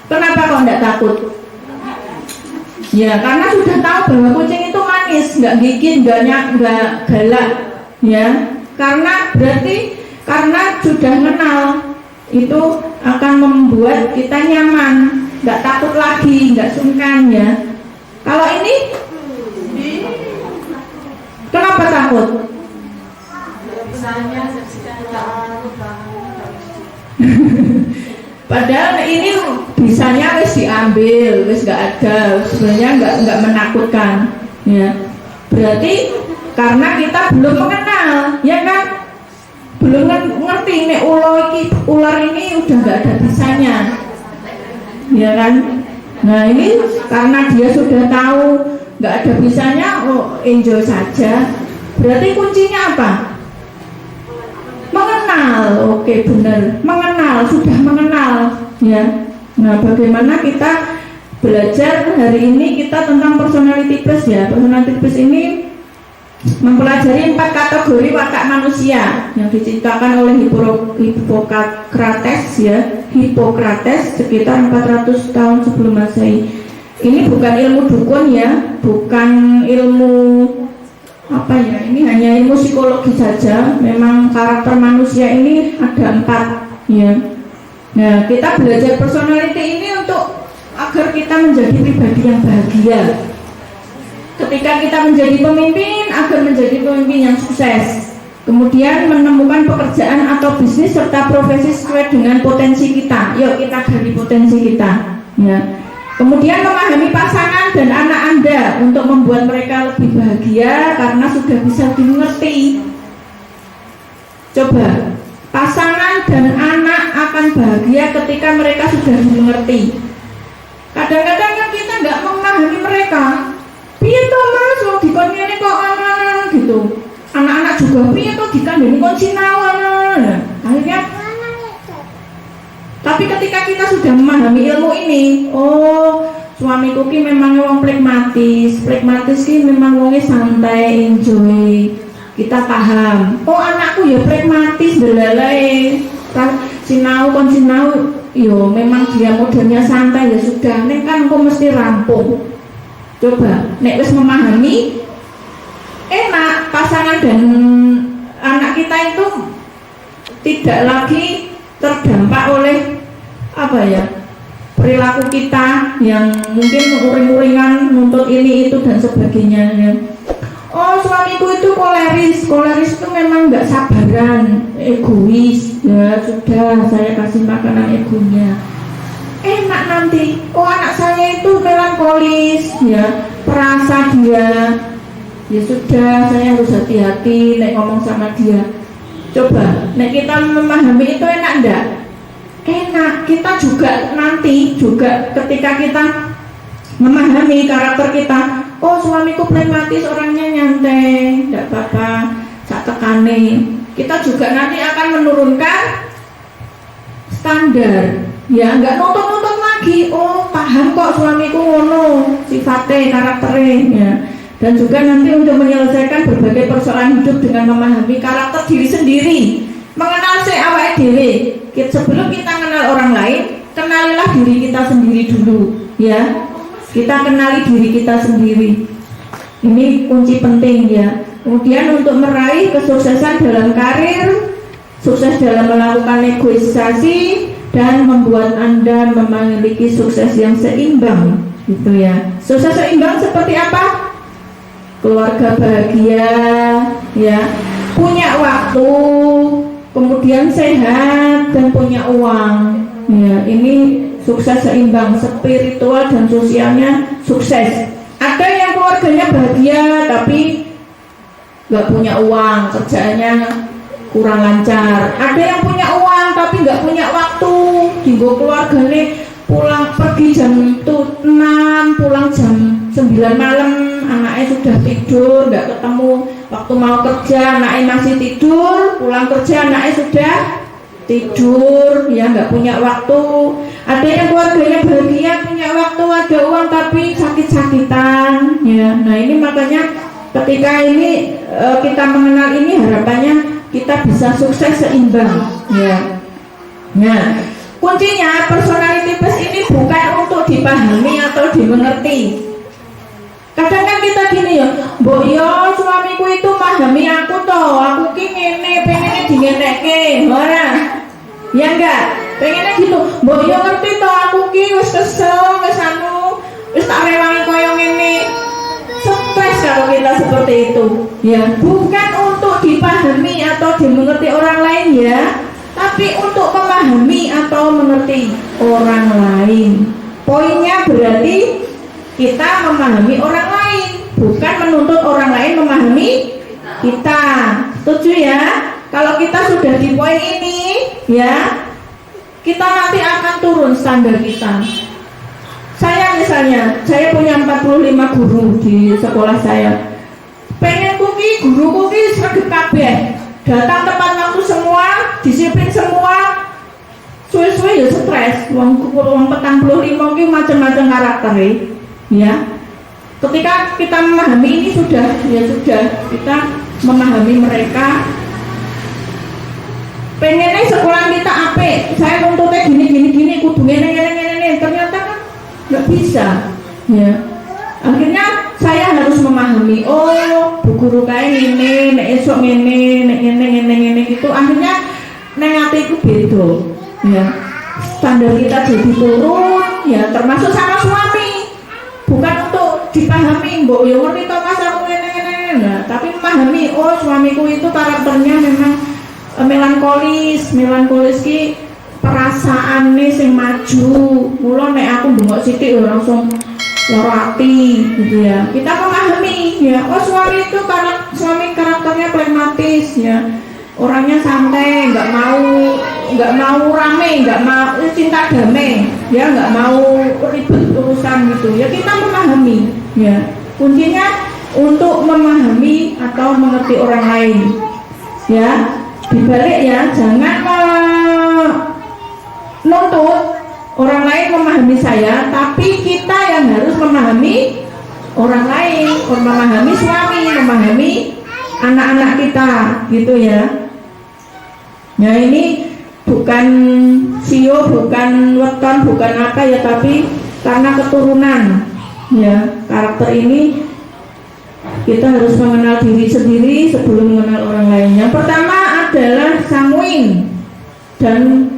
Kenapa kok enggak takut? Ya karena sudah tahu bahwa kucing itu manis, enggak gigit, enggak galak. Ya, karena berarti karena sudah kenal itu akan membuat kita nyaman, nggak takut lagi, nggak sungkan ya. Kalau ini kenapa takut? Padahal ini bisanya wis diambil, wis nggak ada, sebenarnya nggak menakutkan ya. Berarti karena kita belum mengenal, ya kan? Belum ngerti nih ular ini udah nggak ada bisanya, ya kan? Nah ini karena dia sudah tahu nggak ada bisanya, oh enjoy saja. Berarti kuncinya apa? Mengenal, oke benar, mengenal, sudah mengenal, ya. Nah bagaimana kita belajar hari ini kita tentang personality plus ya. Personality plus ini mempelajari 4 kategori watak manusia yang diciptakan oleh Hippocrates ya, Hippocrates sekitar 400 tahun sebelum Masehi. Ini bukan ilmu dukun ya, bukan ilmu apa ya, ini hanya ilmu psikologi saja. Memang karakter manusia ini ada 4 ya. Nah kita belajar personality ini untuk agar kita menjadi pribadi yang bahagia. Ketika kita menjadi pemimpin, agar menjadi pemimpin yang sukses. Kemudian menemukan pekerjaan atau bisnis serta profesi sesuai dengan potensi kita. Yuk kita gali potensi kita ya. Kemudian memahami pasangan dan anak Anda untuk membuat mereka lebih bahagia karena sudah bisa dimengerti. Coba, pasangan dan anak akan bahagia ketika mereka sudah dimengerti. Kadang-kadang kan kita nggak memahami mereka. Piye to Mas, wong dikon ngene kok ana gitu. Anak-anak juga piye to dikandani kon sinau ana. Akhirnya tapi ketika kita sudah memahami ilmu ini, oh suamiku ki memang wong pragmatis ki memang wongnya santai, enjoy. Kita paham. Oh anakku ya pragmatis, delalae. Sinau kon sinau, yo memang dia modelnya santai ya sudah. Nek kan kok mesti rampung. Coba, nek wis memahami, enak pasangan dan anak kita itu tidak lagi terdampak oleh apa ya, perilaku kita yang mungkin uring-uringan nuntut ini itu dan sebagainya ya. Oh suamiku itu koleris itu memang nggak sabaran, egois ya sudah saya kasih makanan egonya. Enak nanti, oh anak saya itu melankolis ya, perasa dia ya sudah saya harus hati-hati nek ngomong sama dia. Coba, nek kita memahami itu enak enggak? Enak. Kita juga nanti juga ketika kita memahami karakter kita, oh suamiku pragmatis, orangnya nyantai, enggak apa-apa, sak tekane. Kita juga nanti akan menurunkan standar. Ya enggak nuntut-nuntut lagi. Oh paham kok suamiku ngono sifatnya, karakternya ya. Dan juga nanti untuk menyelesaikan berbagai persoalan hidup dengan memahami karakter diri sendiri, mengenal si awake dhewe. Sebelum kita kenal orang lain, kenalilah diri kita sendiri dulu ya. Kita kenali diri kita sendiri. Ini kunci penting ya. Kemudian untuk meraih kesuksesan dalam karir, sukses dalam melakukan negosiasi dan membuat Anda memiliki sukses yang seimbang gitu ya. Sukses seimbang seperti apa? Keluarga bahagia ya, punya waktu, kemudian sehat dan punya uang ya. Ini sukses seimbang, spiritual dan sosialnya sukses. Ada yang keluarganya bahagia tapi nggak punya uang, kerjaannya kurang lancar. Ada yang punya uang tapi nggak punya waktu, tinggal keluarganya pulang pergi jam 6, pulang jam 9 malam, anaknya sudah tidur, nggak ketemu. Waktu mau kerja anaknya masih tidur, pulang kerja anaknya sudah tidur, ya nggak punya waktu. Ada yang keluarganya bahagia, punya waktu, ada uang tapi sakit-sakitan, ya. Nah ini makanya ketika ini kita mengenal ini, harapannya kita bisa sukses seimbang, ya. Nah kuncinya personality plus ini bukan untuk dipahami atau dimengerti. Kadang kan kita gini ya, mbok yo suamiku itu memahami aku toh, aku ki ngene pengennya dingeneke, ora. Ya enggak, pengennya gitu. Mbok yo ngerti toh aku ki wis kesel, wis anu, wis tak rewangi koyo ngene. Stres kalau kita seperti itu. Ya, bukan untuk dipahami atau dimengerti orang lain ya, tapi untuk memahami atau mengerti orang lain. Poinnya berarti kita memahami orang lain, bukan menuntut orang lain memahami kita. Setuju ya? Kalau kita sudah di poin ini, ya, kita nanti akan turun standar kita. Saya misalnya, saya punya 45 guru di sekolah saya. Pengen kuki, guru kuki sregep kabeh. Datang tepat waktu semua, disiplin semua. Suwe-suwe ya stres. Wong 45 ki macam-macam karakternya. Ya, ketika kita memahami ini sudah kita memahami mereka. Pengennya sekolah kita apik, saya nuntutnya gini kudu ngene, ternyata kan nggak bisa. Ya, akhirnya saya harus memahami. Oh, bu guru kayak ini, nek esok ngene gitu. Akhirnya neng atiku beda. Ya, standar kita jadi turun. Ya, termasuk sama suami. Bukan untuk dipahami, mbok yo ngerti to Mas aku ngene-ngene. Nah, tapi memahami, oh suamiku itu karakternya memang melankolis ki perasaane sing maju. Mula nek aku ndongok sithik langsung lara ati gitu ya. Kita memahami ya, oh suami itu karena suami karakternya pragmatis ya. Orangnya santai, nggak mau rame, nggak mau cinta damai, ya nggak mau ribet urusan gitu. Ya kita memahami, ya kuncinya untuk memahami atau mengerti orang lain. Ya dibalik ya, jangan menuntut orang lain memahami saya, tapi kita yang harus memahami orang lain, memahami suami, memahami anak-anak kita, gitu ya. Nah ini bukan sio, bukan weton, bukan apa ya, tapi karena keturunan ya, karakter ini kita harus mengenal diri sendiri sebelum mengenal orang lain. Yang pertama adalah sanguin dan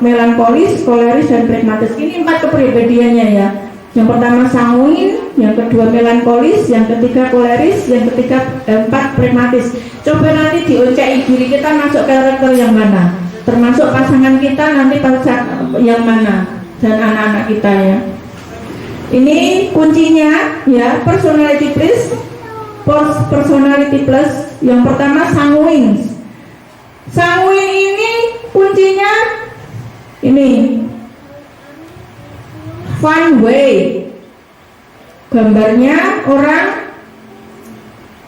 melankolis, koleris dan pragmatis. Ini 4 kepribadiannya ya. Yang pertama sanguin, yang kedua melankolis, yang ketiga koleris, yang ketiga 4 pragmatis. Coba nanti dioceki diri kita masuk karakter yang mana, termasuk pasangan kita nanti yang mana, dan anak-anak kita ya. Ini kuncinya ya, personality plus. Yang pertama sanguin. Sanguin ini kuncinya ini fun way. Gambarnya orang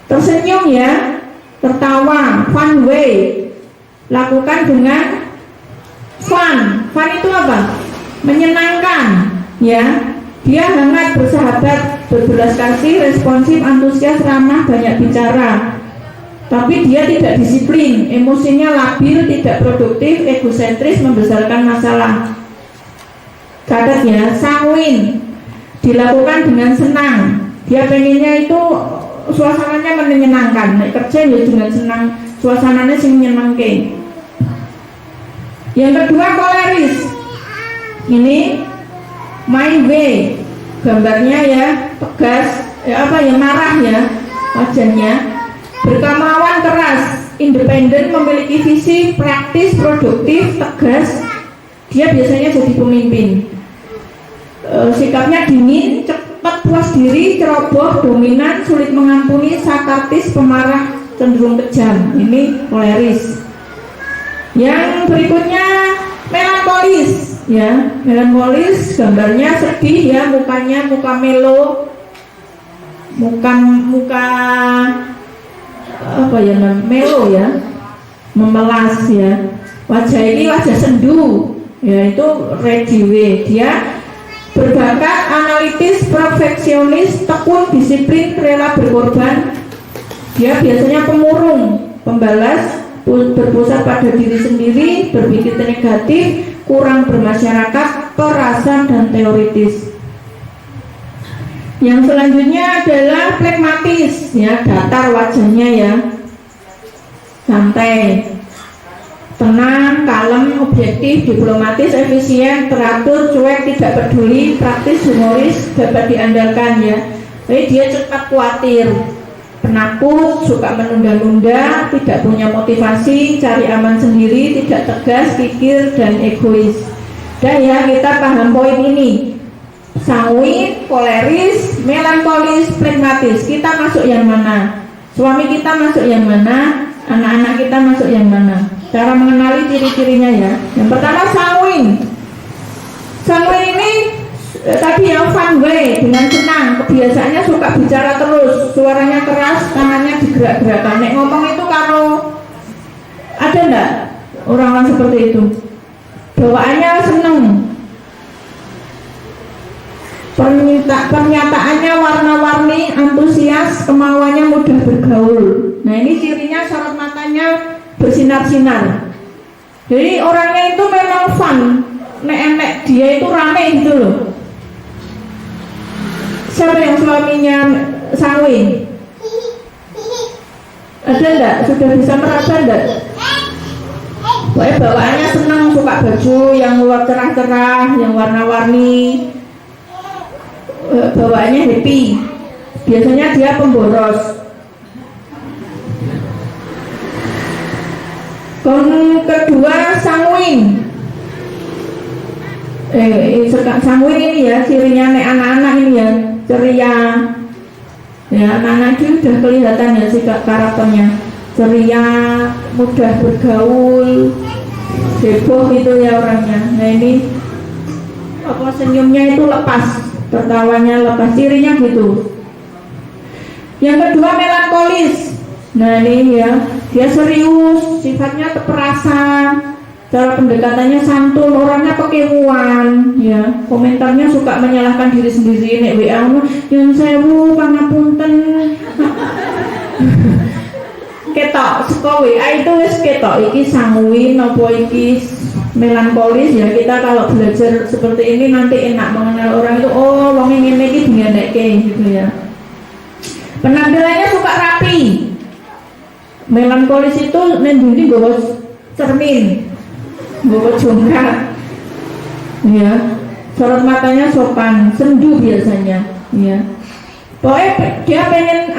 tersenyum ya, tertawa, fun way. Lakukan dengan fun. Fun itu apa? Menyenangkan ya. Dia hangat, bersahabat, berbelas kasih, responsif, antusias, ramah, banyak bicara. Tapi dia tidak disiplin, emosinya labil, tidak produktif, egosentris, membesarkan masalah. Catat ya, sanguin dilakukan dengan senang. Dia pengennya itu suasananya menyenangkan. Nek kerja ya dengan senang, suasananya sing menyenangkan. Yang kedua koleris. Ini my way. Gambarnya ya tegas, marah ya wajahnya. Berkemauan keras, independen, memiliki visi, praktis, produktif, tegas. Dia biasanya jadi pemimpin. Sikapnya dingin, cepat puas diri, ceroboh, dominan, sulit mengampuni, sarkastis, pemarah, cenderung kejam. Ini koleris. Yang berikutnya melankolis, ya. Melankolis gambarnya sedih ya, mukanya muka melo, muka apa ya, melo ya, memelas ya. Wajah ini wajah sendu, yaitu rediwe. Dia berbakat, analitis, perfeksionis, tekun, disiplin, rela berkorban. Dia biasanya pemurung, pembalas, berpusat pada diri sendiri, berpikir negatif, kurang bermasyarakat, perasan, dan teoritis. Yang selanjutnya adalah flegmatis, ya, datar wajahnya ya, santai, tenang, kalem, objektif, diplomatis, efisien, teratur, cuek, tidak peduli, praktis, humoris, dapat diandalkan ya. Jadi dia cepat khawatir, penakut, suka menunda-nunda, tidak punya motivasi, cari aman sendiri, tidak tegas, kikir, dan egois. Dan ya, kita paham poin ini. Sanguin, koleris, melankolis, flegmatis. Kita masuk yang mana? Suami kita masuk yang mana? Anak-anak kita masuk yang mana? Cara mengenali ciri-cirinya ya. Yang pertama sanguin. Sanguin ini tadi yang fun way, dengan senang. Kebiasaannya suka bicara terus, suaranya keras, tangannya digerak-gerakkan. Nek ngomong itu kalau ada enggak orang-orang seperti itu? Bawaannya seneng. Pernyataannya warna-warni, antusias, kemauannya mudah bergaul. Nah ini cirinya, sorot matanya bersinar-sinar. Jadi orangnya itu memang fun. Nek dia itu rame gitu loh. Siapa yang suaminya sanguin? Ada enggak? Sudah bisa meraba enggak? Pokoknya bawaannya senang, suka baju yang cerah-cerah, yang warna-warni. Bawaannya happy. Biasanya dia pemboros. Kedua sanguin. Sanguin ini ya cirinya nek anak-anak ini ya, ceria. Ya anak-anak itu sudah kelihatan ya sikap karakternya. Ceria, mudah bergaul, heboh gitu ya orangnya. Nah ini apa, senyumnya itu lepas, tertawanya lepas, cirinya gitu. Yang kedua melankolis. Nah ini ya, dia serius, sifatnya perasa, cara pendekatannya santun, orangnya pekemuan, ya, komentarnya suka menyalahkan diri sendiri. Nek WA yang sewu pangapunten. Ketok, saka WA itu wis ketok iki sanguin apa iki melankolis ya. Kita kalau belajar seperti ini nanti enak mengenal orang itu. Oh, wong ngene iki dingenekke gitu ya. Penampilannya suka rapi. Melankolis itu nenduni nggawa cermin, nggawa jongkat. Ya. Sorot matanya sopan, sendu biasanya, ya. Pokoknya dia pengen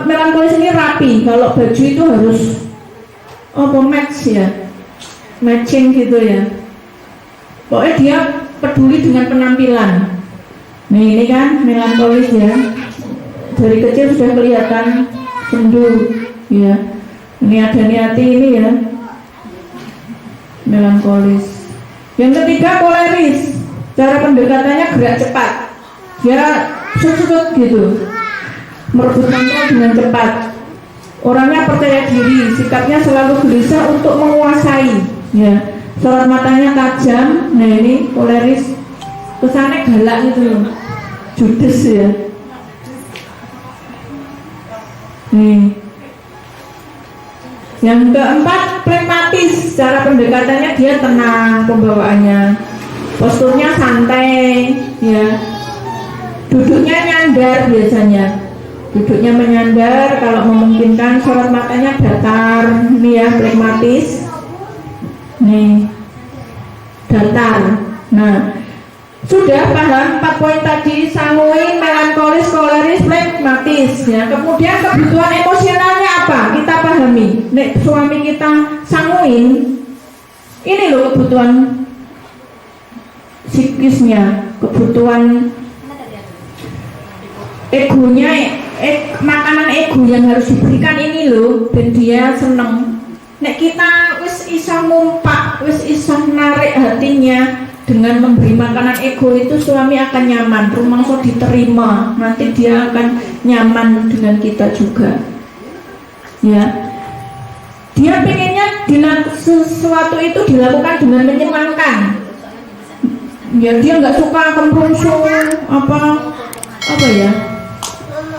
melankolis ini rapi. Kalau baju itu harus match ya, matching gitu ya. Pokoknya dia peduli dengan penampilan. Nah ini kan melankolis ya, dari kecil sudah kelihatan sendu ya. Ini ada niati ini ya, melankolis. Yang ketiga koleris. Cara pendekatannya gerak cepat. Dia sut-sut gitu, merebut kontrol dengan cepat. Orangnya percaya diri, sikapnya selalu gelisah untuk menguasai. Ya, sorot matanya tajam. Nah ini koleris, kesannya galak gitu, judes ya. Nih. Yang keempat flegmatis. Cara pendekatannya dia tenang, pembawaannya, posturnya santai, ya. Duduknya nyandar biasanya, duduknya menyandar, kalau memungkinkan. Sorot matanya datar, ini ya flegmatis, nih datar. Nah sudah paham 4 poin tadi, sanguin, melankolis, koleris, flegmatis ya. Kemudian kebutuhan emosionalnya apa? Kita pahami. Nek suami kita sanguin, ini loh kebutuhan psikisnya, kebutuhan egonya, makanan ego yang harus diberikan ini loh, dan dia seneng. Nek kita wis iso ngumpak, wis iso narik hatinya dengan memberi makanan ego itu, suami akan nyaman, rumangsa diterima, nanti dia akan nyaman dengan kita juga. Ya. dia pengennya sesuatu itu dilakukan dengan menyenangkan. Ya dia nggak suka kemrungsung apa ya,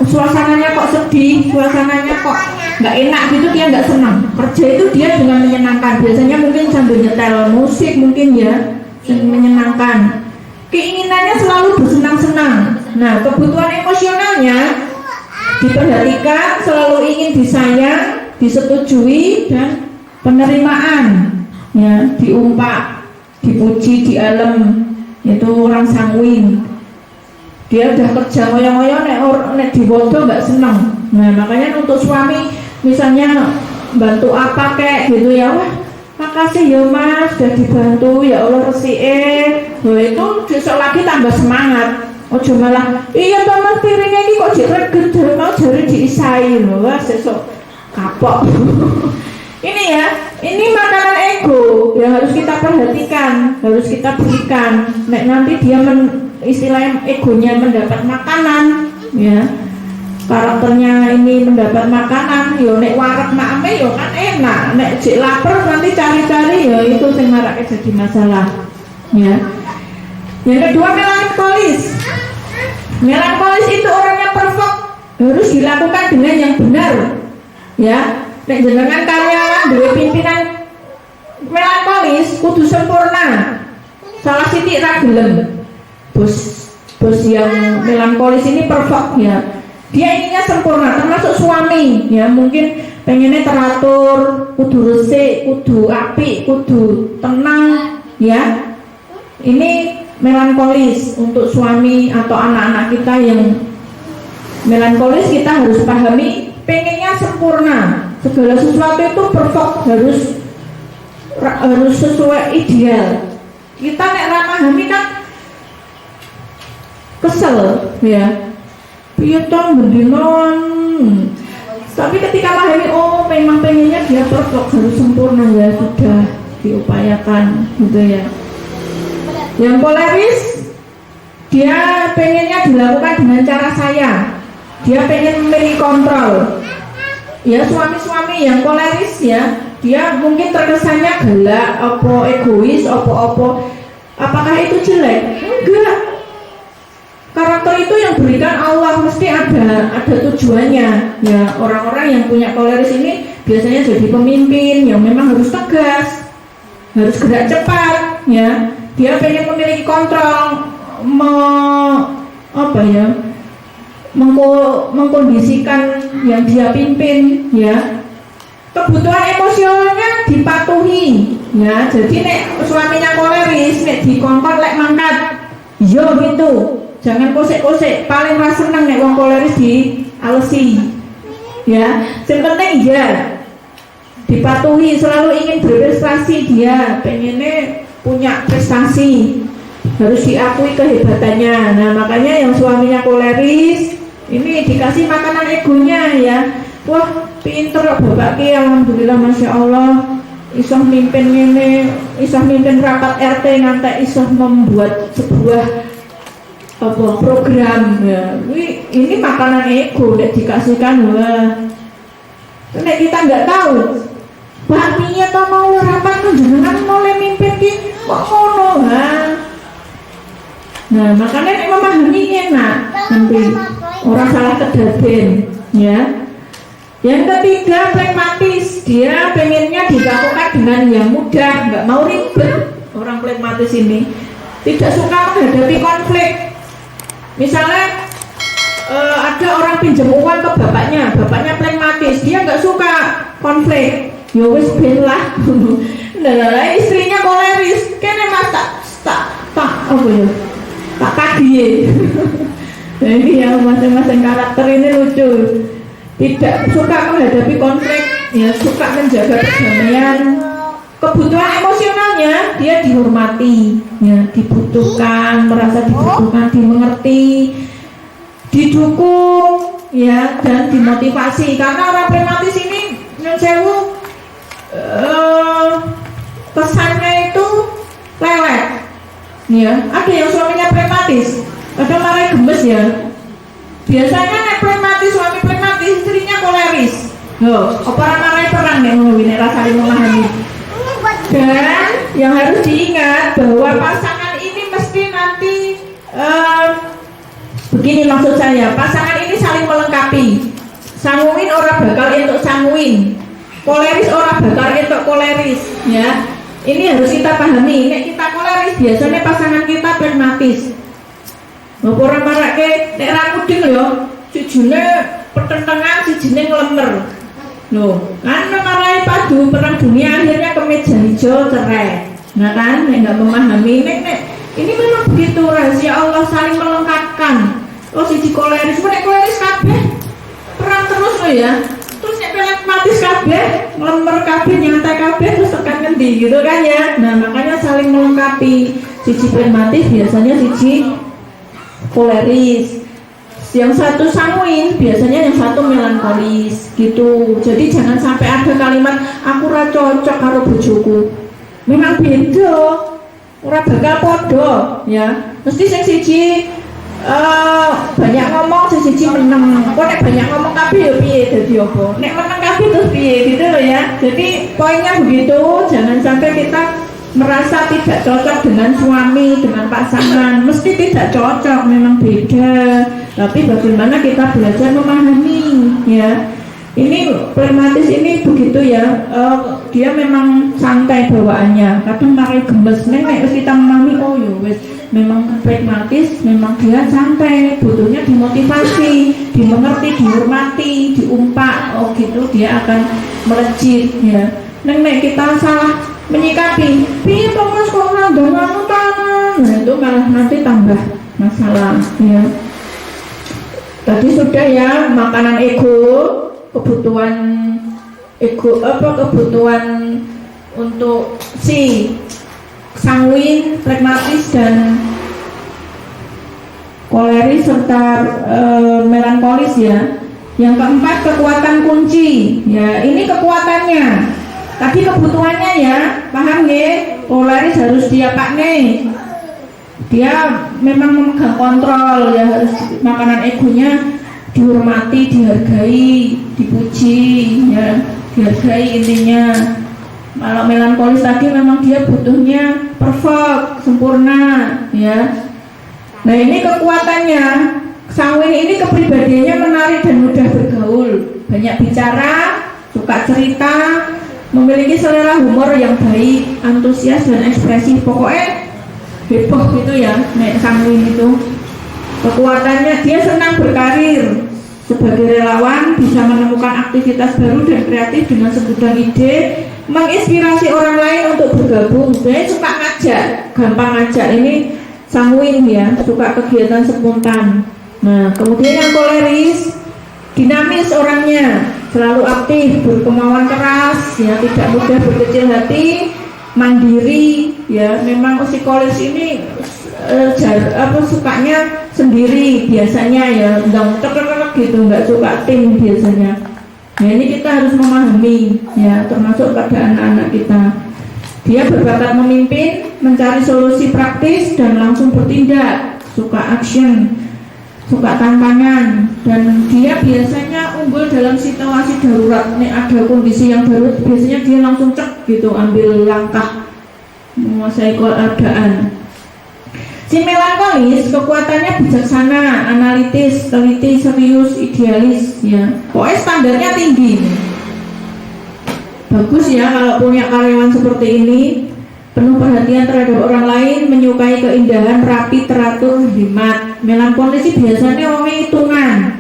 suasananya kok sedih, suasananya kok nggak enak gitu, dia nggak senang. Kerja itu dia dengan menyenangkan, biasanya mungkin sambil nyetel musik mungkin ya, menyenangkan. Keinginannya selalu bersenang-senang. Nah, kebutuhan emosionalnya diperhatikan, selalu ingin disayang, disetujui, dan penerimaan, ya, diumpat, dipuji, dialem. Itu orang sanguin. Dia udah kerja ngoyo-ngoyo, nek dibodoh nggak seneng. Nah, makanya untuk suami misalnya bantu apa kayak gitu ya, wah makasih ya mas sudah dibantu, ya Allah resike. Nah, itu besok lagi tambah semangat. Ojo malah iya toh mas piringnya ini kok reget mau jari diisai loh, wah besok kapok. Ini ya, ini makanan ego yang harus kita perhatikan, harus kita berikan. Nek nanti dia istilahnya egonya mendapat makanan, ya karakternya ini mendapat makanan, yo nek warak makame yo kan enak, nek jek lapar nanti cari-cari ya itu sing marake jadi masalah, ya. Yang kedua melankolis. Melankolis itu orangnya perfect, harus dilakukan dengan yang benar, ya. Nek jenengan karyawan duwe pimpinan melankolis kudu sempurna. Salah sithik ra gelem. Bos yang melankolis ini perfect ya. Dia inginnya sempurna, termasuk suami ya, mungkin pengennya teratur, kudu resik, kudu apik, kudu tenang ya. Ini melankolis untuk suami atau anak-anak kita yang melankolis. Kita harus pahami pengennya sempurna. Segala sesuatu itu perfect, harus sesuai ideal. Kita nek ramahami kan kesel ya, piye toh bendinon. Tapi ketika pahami, oh memang pengennya dia perfect, harus sempurna, ya sudah diupayakan gitu ya. Yang koleris, dia pengennya dilakukan dengan cara saya, dia pengen memiliki kontrol. Ya suami-suami yang koleris ya, dia mungkin terkesannya galak, egois, apakah itu jelek? Enggak. Karakter itu yang berikan Allah, mesti ada tujuannya. Ya orang-orang yang punya koleris ini biasanya jadi pemimpin yang memang harus tegas, harus gerak cepat. Ya dia pengen memiliki kontrol, mengkondisikan yang dia pimpin ya. Kebutuhan emosionalnya dipatuhi ya. Jadi nek suaminya koleris, nek dikongkon lek mangkat yo gitu, jangan kosek-kosek. Paling ra seneng nek wong koleris dialesi ya. Yang penting ya dipatuhi, selalu ingin berprestasi, dia pengennya punya prestasi, harus diakui kehebatannya. Nah makanya yang suaminya koleris ini dikasih makanan egonya ya. Wah pinter bapak ki, alhamdulillah masya Allah, isoh mimpin ini, isoh mimpin rapat RT ngantek isoh membuat sebuah program ya. Ini makanan ego nek dikasihkan. Wah nek kita nggak tahu Pak piye to mau rapat jenengan mulai mimpin ki kok ngono ha. Nah makanya nek memahami enak, nanti orang salah kedaden ya. Yang ketiga pragmatis, dia pengennya dilakukan dengan yang mudah, nggak mau ribet. Orang pragmatis ini tidak suka menghadapi konflik. Misalnya ada orang pinjam uang ke bapaknya pragmatis, dia nggak suka konflik. Ya wis ben lah. Nah, istrinya koleris, kene mas tak kadiye. Jadi ya masing-masing karakter ini lucu. Tidak suka menghadapi konflik, ya suka menjaga perdamaian. Kebutuhan emosionalnya dia dihormati, ya dibutuhkan, merasa dibutuhkan, dimengerti, didukung, ya dan dimotivasi. Karena orang pragmatis ini nyun sewu kesannya itu lewat. Ya, ada yang suaminya pragmatis, kadang marah gemes ya. Biasanya nek pragmatis, suami pragmatis, istrinya koleris. Loh, apa marah perang tenan yang nek saling memahami. Dan yang harus diingat bahwa pasangan ini mesti nanti begini maksud saya, pasangan ini saling melengkapi. Sanguin orang bakal entuk sanguin, koleris orang bakal entuk koleris, ya. Ini harus kita pahami. Nek kita koleris biasanya pasangan kita pragmatis. Mbok ora marake nek ra kuding lho, sijine pertentangan sijine nglemer. Loh, kan marai padu perang dunia akhirnya ke meja hijau cerai. Nah kan, nek nggak memahami nek ini memang begitu rahasia Allah saling melengkapkan. Oh siji koleris, nek koleris kabeh perang terus loh ya. Terus nek pragmatis kabeh, nglemer kabeh, nyantai kabeh terus tekan ngendi gitu kan ya. Nah, makanya saling melengkapi. Siji pragmatis biasanya siji koleris. Yang satu sanguin, biasanya yang satu melankolis gitu. Jadi jangan sampai ada kalimat aku ora cocok karo bojoku. Memang beda. Ora bakal podo ya. Mesti sing siji banyak ngomong, sing siji meneng. Kok nek banyak ngomong kabeh ya piye dadi apa? Nek meneng kabeh terus piye gitu loh ya. Jadi poinnya begitu, jangan sampai kita merasa tidak cocok dengan suami, dengan pasangan. Mesti tidak cocok, memang beda. Tapi bagaimana kita belajar memahami ya. Ini pragmatis ini begitu ya, dia memang santai bawaannya. Kadang marai gemes, nek kita memahami, oh ya wes memang pragmatis, memang dia santai, butuhnya dimotivasi, dimengerti, dihormati, diumpak, oh gitu dia akan melejit ya. Nek kita salah menyikapi, piye to Mas kok ora ndongamu tangan, nah itu malah nanti tambah masalah ya. Tadi sudah ya, makanan ego, kebutuhan ego kebutuhan untuk si sanguin, pragmatis dan koleris serta melankolis ya. Yang keempat kekuatan kunci ya, ini kekuatannya. Tadi kebutuhannya ya, paham ya? Koleris harus dia pakne. Dia memang memegang kontrol ya, harus makanan egonya dihormati, dihargai, dipuji ya, dihargai intinya. Kalau melankolis tadi memang dia butuhnya perfect, sempurna ya. Nah ini kekuatannya. Sanguin ini kepribadiannya menarik dan mudah bergaul, banyak bicara, suka cerita, memiliki selera humor yang baik, antusias dan ekspresi. Pokoknya heboh gitu ya, nek sanguin itu. Kekuatannya dia senang berkarir sebagai relawan, bisa menemukan aktivitas baru dan kreatif dengan segudang ide, menginspirasi orang lain untuk bergabung. Dia suka ngajak, gampang ngajak. Ini sanguin ya, suka kegiatan spontan. Nah, kemudian yang koleris, dinamis orangnya, selalu aktif, berkemauan keras, ya tidak mudah berkecil hati, mandiri, ya memang si koleris ini sukanya sendiri biasanya ya, nggak gitu, nggak suka tim biasanya. Nah ini kita harus memahami ya, termasuk pada anak-anak kita. Dia berbakat memimpin, mencari solusi praktis dan langsung bertindak, suka action, suka tantangan, dan dia biasanya unggul dalam situasi darurat. Nih ada kondisi yang darurat, biasanya dia langsung cek gitu, ambil langkah menguasai keadaan. Si melankolis kekuatannya bijaksana, analitis, teliti, serius, idealis ya. Pokoknya standarnya tinggi. Bagus ya kalau punya karyawan seperti ini, penuh perhatian terhadap orang lain, menyukai keindahan, rapi, teratur, hemat. Melankolis sih biasanya orang hitungan,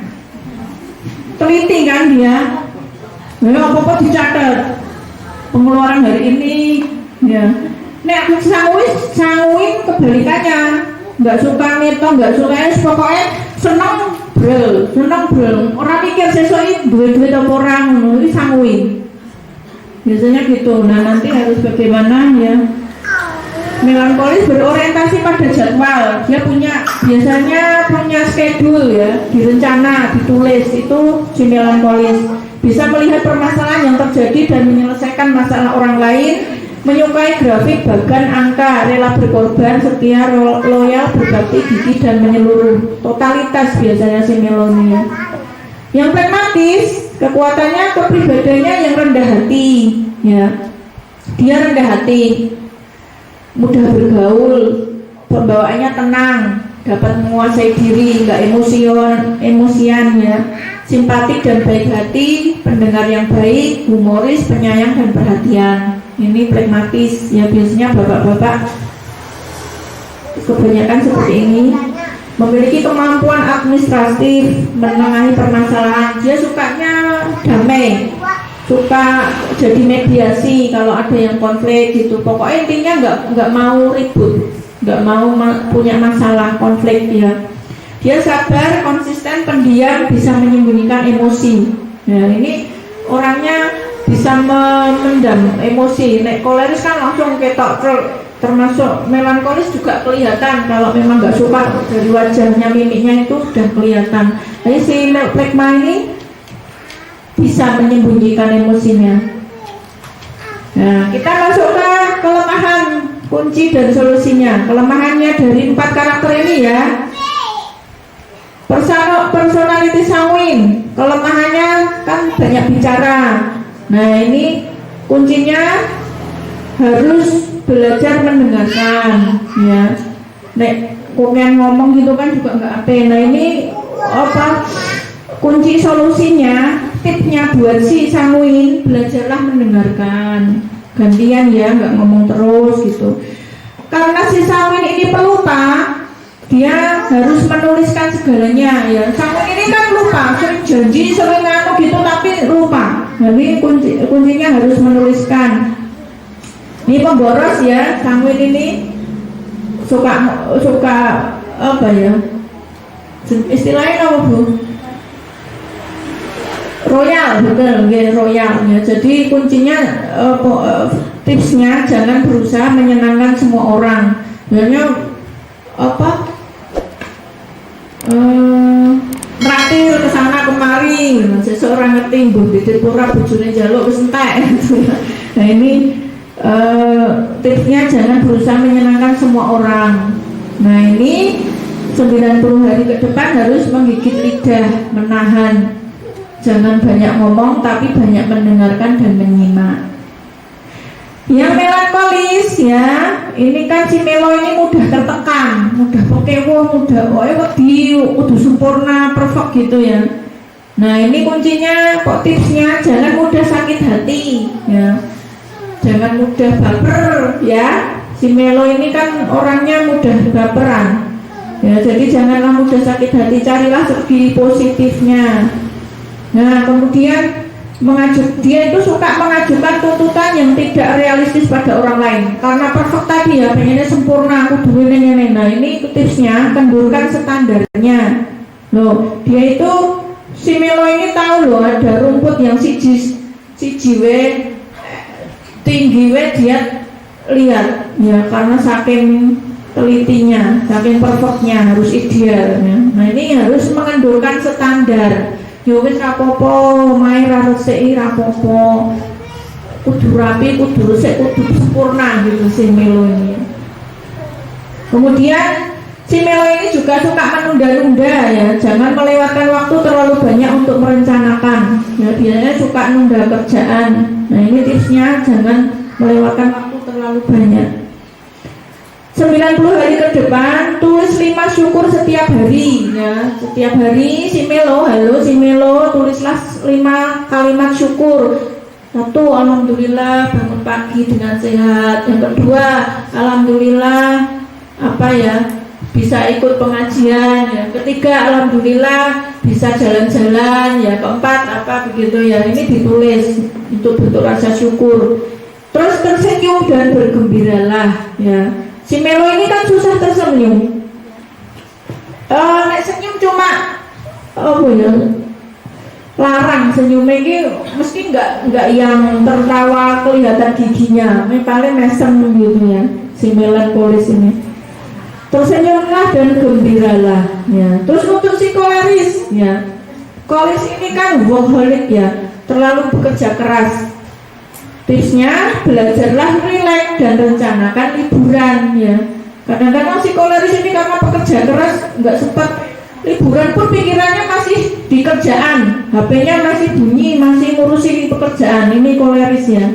teliti kan dia. Nah, apa-apa dicatat, pengeluaran hari ini ya. Nek sanguin kebalikannya, nggak suka ngitung, nggak suka pokoknya seneng brel. Orang pikir sesuai duit apa orang, ini sanguin. Biasanya gitu. Nah nanti harus bagaimana ya? Melankolis berorientasi pada jadwal. Dia biasanya punya schedule ya, direncana, ditulis. Itu si melankolis. Bisa melihat permasalahan yang terjadi dan menyelesaikan masalah orang lain. Menyukai grafik, bagan, angka, rela berkorban, setia, loyal, berbakti, gigih dan menyeluruh. Totalitas biasanya si melonia. Yang pragmatis Kekuatannya, kepribadiannya yang rendah hati, ya. Dia rendah hati, mudah bergaul, pembawaannya tenang, dapat menguasai diri, nggak emosian ya, simpatik dan baik hati, pendengar yang baik, humoris, penyayang dan perhatian. Ini pragmatis ya, biasanya bapak-bapak kebanyakan seperti ini. Memiliki kemampuan administratif, menengahi permasalahan. Dia sukanya damai, suka jadi mediasi kalau ada yang konflik gitu. Pokoknya intinya nggak mau ribut, nggak mau punya masalah konflik ya. Dia sabar, konsisten, pendiam, bisa menyembunyikan emosi. Nah ini orangnya bisa memendam emosi. Nek koleris kan langsung ketok, termasuk melankolis juga kelihatan kalau memang nggak suka dari wajahnya, mimiknya itu sudah kelihatan. Jadi si plekma ini bisa menyembunyikan emosinya. Nah, kita masuk ke kelemahan, kunci dan solusinya. Kelemahannya dari 4 karakter ini ya. Personality sanguin, kelemahannya kan banyak bicara. Nah ini kuncinya harus belajar mendengarkan ya. Nek komen ngomong gitu kan juga nggak apa. Nah ini apa kunci solusinya, tipsnya buat si sanguin, belajarlah mendengarkan, gantian ya, nggak ngomong terus gitu. Karena si sanguin ini pelupa, dia harus menuliskan segalanya ya. Sanguin ini kan lupa, sering janji, sering nganu gitu tapi lupa. Jadi kuncinya harus menuliskan. Ini pemboros ya, sanguin ini suka apa ya? Istilahnya apa Bu? Royal, betul, royal ya. Jadi kuncinya tipsnya jangan berusaha menyenangkan semua orang. Sebenarnya apa? Traktir ke sana kemari, seseorang ngerti mbok di pura bojone njaluk wis entek. Nah ini tipsnya jangan berusaha menyenangkan semua orang. Nah ini 90 hari ke depan harus menggigit lidah, menahan. Jangan banyak ngomong tapi banyak mendengarkan dan menyimak. Yang melankolis ya, ini kan si Melo ini mudah tertekan, mudah pekewo, mudah wedi, kudu sempurna, perfect gitu ya. Nah ini kuncinya, kok tipsnya jangan mudah sakit hati ya, jangan mudah baper ya. Si Melo ini kan orangnya mudah baperan ya, jadi janganlah mudah sakit hati, carilah segi positifnya. Nah kemudian dia itu suka mengajukan tuntutan yang tidak realistis pada orang lain karena perfect tadi ya, pengennya sempurna, aku dulu ini. Nah ini tipsnya, kendurkan standarnya loh. Dia itu si Melo ini tahu loh ada rumput yang siji tinggi dia lihat ya, karena saking telitinya, saking perfectnya, harus ideal ya. Nah ini harus mengendurkan standar. Yo wis rapopo, main resiki rapopo, kudu rapi, kudu resik, kudu sempurna gitu si Melo ini. Kemudian si Melo ini juga suka menunda-nunda ya, jangan melewatkan waktu terlalu banyak untuk merencanakan ya, biasanya suka nunda kerjaan. Nah ini tipsnya, jangan melewatkan waktu terlalu banyak. 90 hari ke depan, tulis 5 syukur setiap hari ya. Setiap hari si Melo, halo si Melo, tulislah 5 kalimat syukur. 1, alhamdulillah bangun pagi dengan sehat. Yang kedua, alhamdulillah apa ya, bisa ikut pengajian. Yang ketiga, alhamdulillah bisa jalan-jalan ya. Keempat apa begitu ya, ini ditulis untuk bentuk rasa syukur. Terus tersenyum dan bergembiralah ya. Si Melo ini kan susah tersenyum. Nek senyum cuma ya, larang senyumnya ini, mesti nggak yang tertawa kelihatan giginya, ini paling mesem gitu ya si melankolis ini. Tersenyumlah dan gembiralah ya. Terus untuk si koleris ya, koleris ini kan workaholic ya, terlalu bekerja keras. Tipsnya, belajarlah rileks dan rencanakan liburan ya. Kadang-kadang si koleris ini karena pekerja keras nggak sempat liburan pun pikirannya masih di kerjaan, HP-nya masih bunyi, masih ngurusin pekerjaan. Ini koleris ya.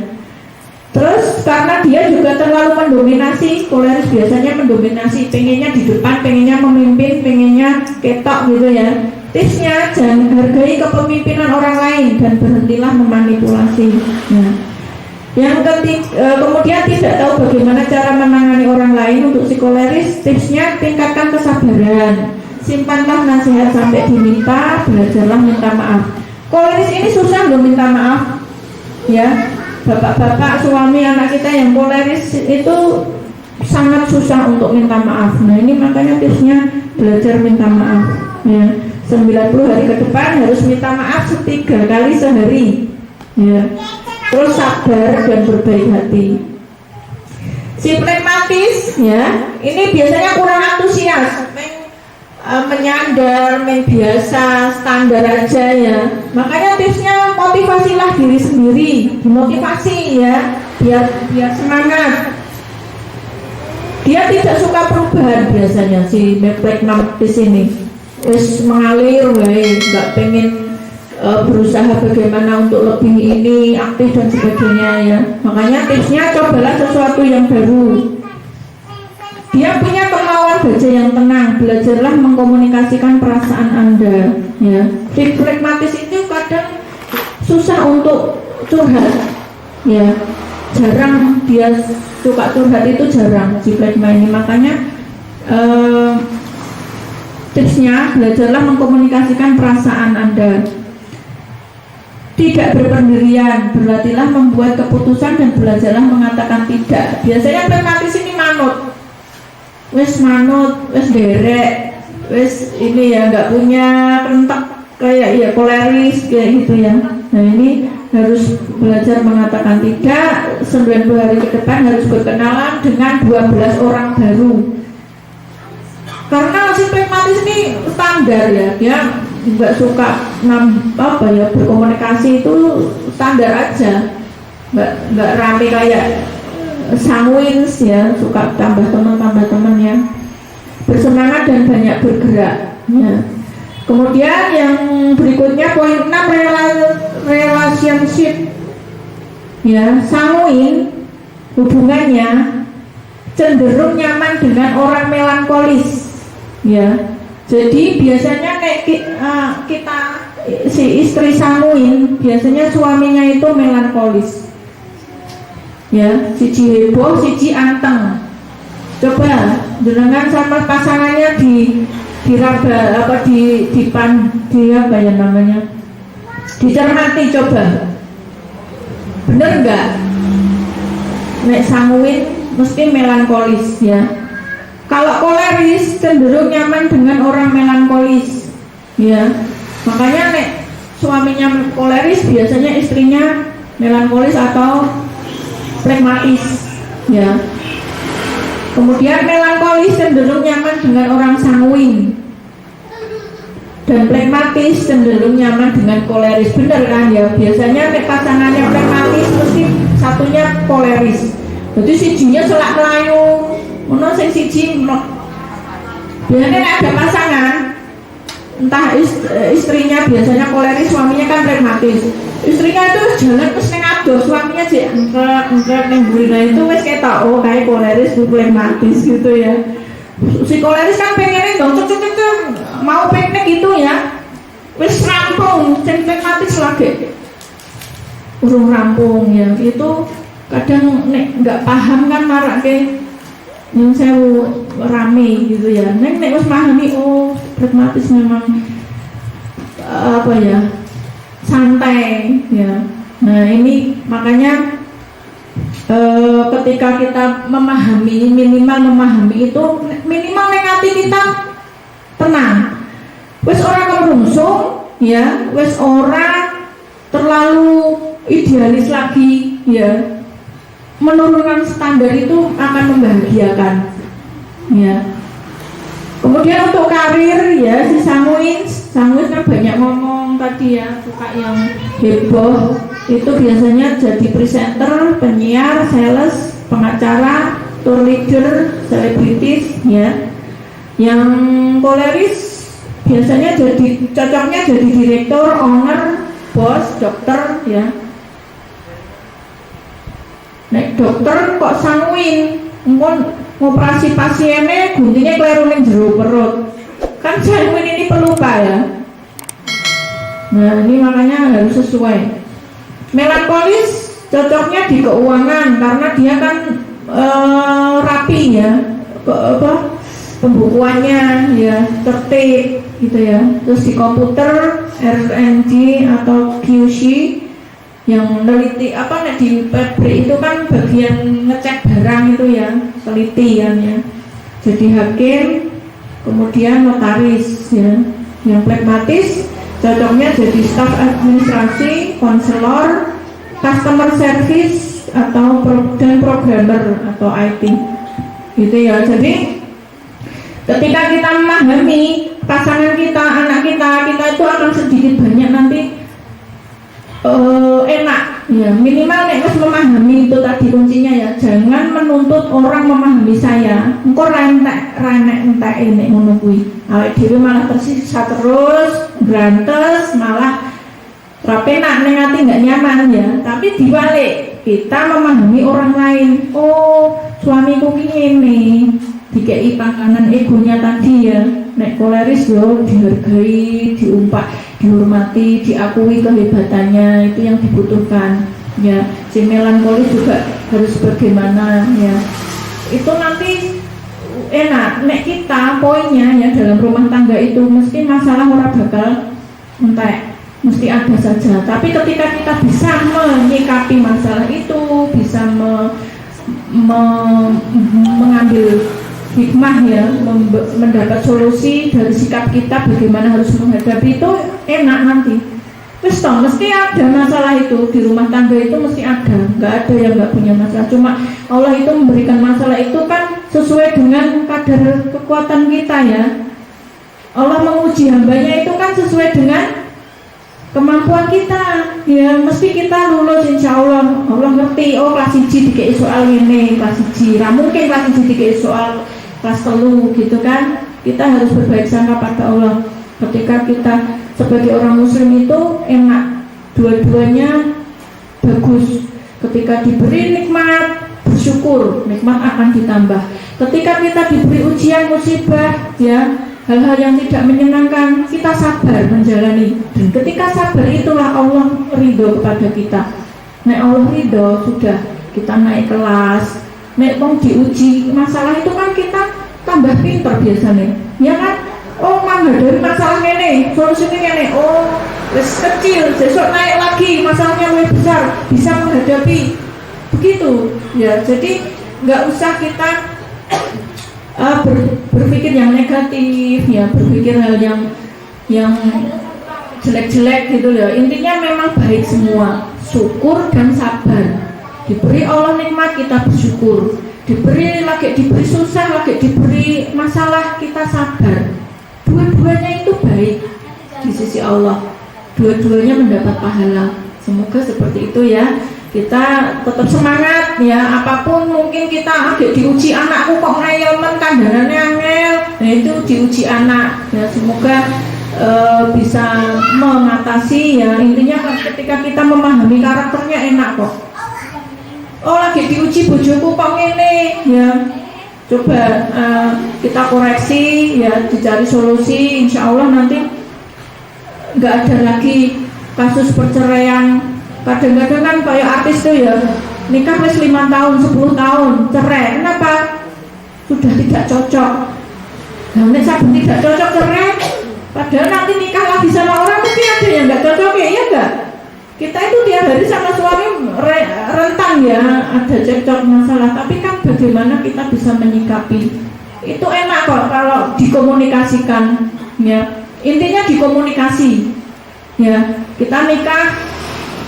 Terus karena dia juga terlalu mendominasi, koleris biasanya mendominasi, pengennya di depan, pengennya memimpin, pengennya ketok gitu ya. Tipsnya, jangan hargai kepemimpinan orang lain dan berhentilah memanipulasi. Nah, yang ketiga, kemudian tidak tahu bagaimana cara menangani orang lain. Untuk si koleris, tipsnya tingkatkan kesabaran, simpanlah nasihat sampai diminta, belajarlah minta maaf. Koleris ini susah loh minta maaf ya. Bapak-bapak, suami anak kita yang koleris itu sangat susah untuk minta maaf. Nah ini makanya tipsnya belajar minta maaf ya. 90 hari ke depan harus minta maaf 3 kali sehari ya. Terus sabar dan berbaik hati. Si pragmatis ya, ini biasanya kurang antusias, menyandar, biasa, standar aja ya. Makanya tipsnya motivasilah diri sendiri, dimotivasi ya, biar semangat. Dia tidak suka perubahan biasanya si pragmatis ini. Wis mengalir, nggak pengen berusaha bagaimana untuk lebih ini aktif dan sebagainya ya. Makanya tipsnya cobalah sesuatu yang baru. Dia punya kemauan baca yang tenang, belajarlah mengkomunikasikan perasaan Anda ya. Si pragmatis itu kadang susah untuk curhat ya, jarang dia suka curhat, itu jarang si pragmatis ini. Makanya tipsnya belajarlah mengkomunikasikan perasaan Anda. Tidak berpendirian, berlatihlah membuat keputusan dan belajarlah mengatakan tidak. Biasanya pragmatis ini manut, wes derek, wes ini ya, nggak punya kentak kayak ya koleris kayak gitu ya. Nah ini harus belajar mengatakan tidak. 90 hari ke depan harus berkenalan dengan 12 orang baru. Karena si pragmatis ini standar ya, dia nggak suka berkomunikasi itu standar aja, nggak rame kayak sanguins ya, suka tambah teman ya. Bersemangat dan banyak bergerak ya. Kemudian yang berikutnya poin 6, relationship ya. Sanguin hubungannya cenderung nyaman dengan orang melankolis ya. Jadi biasanya kita si istri sanguin biasanya suaminya itu melankolis ya, siji heboh, siji anteng. Coba dengan sama pasangannya diraba apa di apa ya namanya, dicermati coba, bener nggak? Nek sanguin mesti melankolis ya. Kalau koleris cenderung nyaman dengan orang melankolis ya. Makanya nek suaminya koleris biasanya istrinya melankolis atau pragmatis ya. Kemudian melankolis cenderung nyaman dengan orang sanguin, dan pragmatis cenderung nyaman dengan koleris. Bener kan ya? Biasanya nek pasangannya pragmatis mesti satunya koleris. Jadi sijinya selak melayu, ono sing siji biasanya ada pasangan, entah istrinya biasanya koleris, suaminya kan pragmatis. Istrinya itu jalan terus neng adoh, suaminya sih engkrek neng burina itu wes ketok, oh kayak koleris itu pragmatis gitu ya. Si koleris kan pengennya dong cek mau piknik gitu ya, wes rampung, sing pragmatis lagi urung rampung ya. Itu kadang nek nggak paham kan marah ke yang saya rame gitu ya. Nek harus pahami, oh pragmatis memang apa ya, santai ya. Nah ini makanya ketika kita memahami, minimal memahami itu, minimal hati kita tenang. Wes orang kemerungsung ya, wes orang terlalu idealis lagi ya. Menurunkan standar itu akan membahagiakan ya. Kemudian untuk karir ya, si sanguin kan banyak ngomong tadi ya, suka yang heboh. Itu biasanya jadi presenter, penyiar, sales, pengacara, tour leader, selebritis ya. Yang koleris biasanya cocoknya jadi direktur, owner, bos, dokter ya. Nek dokter kok sanguin, ngoperasi pasiennya guntingnya keliru ning jero perut. Kan sanguin ini pelupa ya. Nah, ini makanya harus sesuai. Melankolis cocoknya di keuangan karena dia kan rapi ya. Pembukuannya ya tertib gitu ya. Terus di komputer R&D atau QC yang neliti di pabrik itu kan bagian ngecek barang itu ya, telitian ya. Jadi hakim, kemudian notaris ya. Yang pragmatis cocoknya jadi staf administrasi, konselor, customer service atau dan programmer atau IT gitu ya. Jadi ketika kita memahami pasangan kita, anak kita itu akan sedikit banyak nanti enak ya. Minimal nek wis memahami itu tadi kuncinya ya. Jangan menuntut orang memahami saya. Engko entek nek ngono kuwi. Awake dhewe malah tersisa terus, berantes, malah rapenak ning ati enggak nyaman ya. Tapi dibalik, kita memahami orang lain. Oh, suamiku ki ngene. Dikei pakanan egonya tadi ya. Nek koleris yo dihargai, diumpat, dihormati, diakui kehebatannya, itu yang dibutuhkan ya. Si melankolis juga harus bagaimana ya. Itu nanti enak. Nek kita poinnya ya dalam rumah tangga itu mesti masalah ora bakal entek, mesti ada saja. Tapi ketika kita bisa menyikapi masalah itu, bisa mengambil hikmah ya, mendapat solusi dari sikap kita bagaimana harus menghadapi itu, enak nanti. Terus toh mesti ada masalah itu di rumah tangga itu mesti ada, nggak ada yang nggak punya masalah. Cuma Allah itu memberikan masalah itu kan sesuai dengan kadar kekuatan kita ya. Allah menguji hambanya itu kan sesuai dengan kemampuan kita ya. Mesti kita lulus insya Allah. Allah ngerti, oh kelas 1 dikei soal ini, kelas 1 mungkin kelas 1 dikei soal kelas 3 gitu kan. Kita harus berbaik sangka pada Allah. Ketika kita sebagai orang muslim itu enak, dua-duanya bagus. Ketika diberi nikmat, bersyukur, nikmat akan ditambah. Ketika kita diberi ujian, musibah ya, hal-hal yang tidak menyenangkan, kita sabar menjalani. Dan ketika sabar itulah Allah ridho kepada kita. Nek Allah ridho, sudah kita naik kelas. Nek mau diuji masalah itu kan kita tambah pinter biasanya, ya kan? Oh, menghadapi masalah ini, solusinya ini. Oh, kecil, besok naik lagi, masalahnya lebih besar, bisa menghadapi. Begitu, ya. Jadi nggak usah kita berpikir yang negatif, ya, berpikir hal yang jelek-jelek gitu ya. Intinya memang baik semua, syukur dan sabar. Diberi Allah nikmat kita bersyukur, diberi susah, lagi diberi masalah kita sabar. Dua-duanya itu baik di sisi Allah, dua-duanya mendapat pahala. Semoga seperti itu ya. Kita tetap semangat ya. Apapun mungkin kita agak diuji, anakku kok ngayelmen kandanannya angel, nah itu diuji anak ya. Semoga bisa mengatasi ya. Intinya ketika kita memahami karakternya enak kok. Oh, lagi diuji bojoku kok ngene ya, coba kita koreksi ya, dicari solusi. Insya Allah nanti nggak ada lagi kasus perceraian. Kadang-kadang kan kayak artis tuh ya, nikah wis 5 tahun, 10 tahun cerai. Kenapa? Sudah tidak cocok. Nah, nek sabun tidak cocok cerai, padahal nanti nikah lagi sama orang mesti ada yang nggak cocok ya enggak? Kita itu tiap hari sama suami rentan ya, ada cekcok masalah. Tapi kan bagaimana kita bisa menyikapi itu enak kok kalau dikomunikasikan ya. Intinya dikomunikasi ya. Kita nikah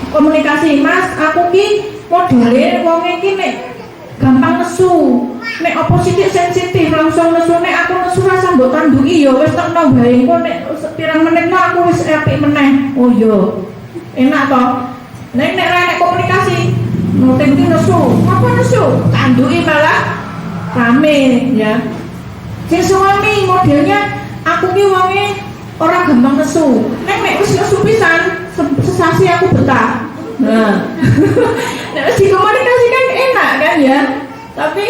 komunikasi, Mas, aku ki modele wong iki nek gampang nesu, nek apa sithik sensitif langsung nesu, nek aku nesu rasa mbok tanduki ya wis tekno bae, engko nek pirang menit aku wis apik meneh. Oh iya. Enak toh. Nek komunikasi nuting nesu, apa nesu? Tanduki malah rame ya. Si suami modelnya aku ki wonge orang gampang nesu. Nek wis nesu pisan, sesasi aku betah. Nah, nek wis dikomunikasikan enak kan ya. Tapi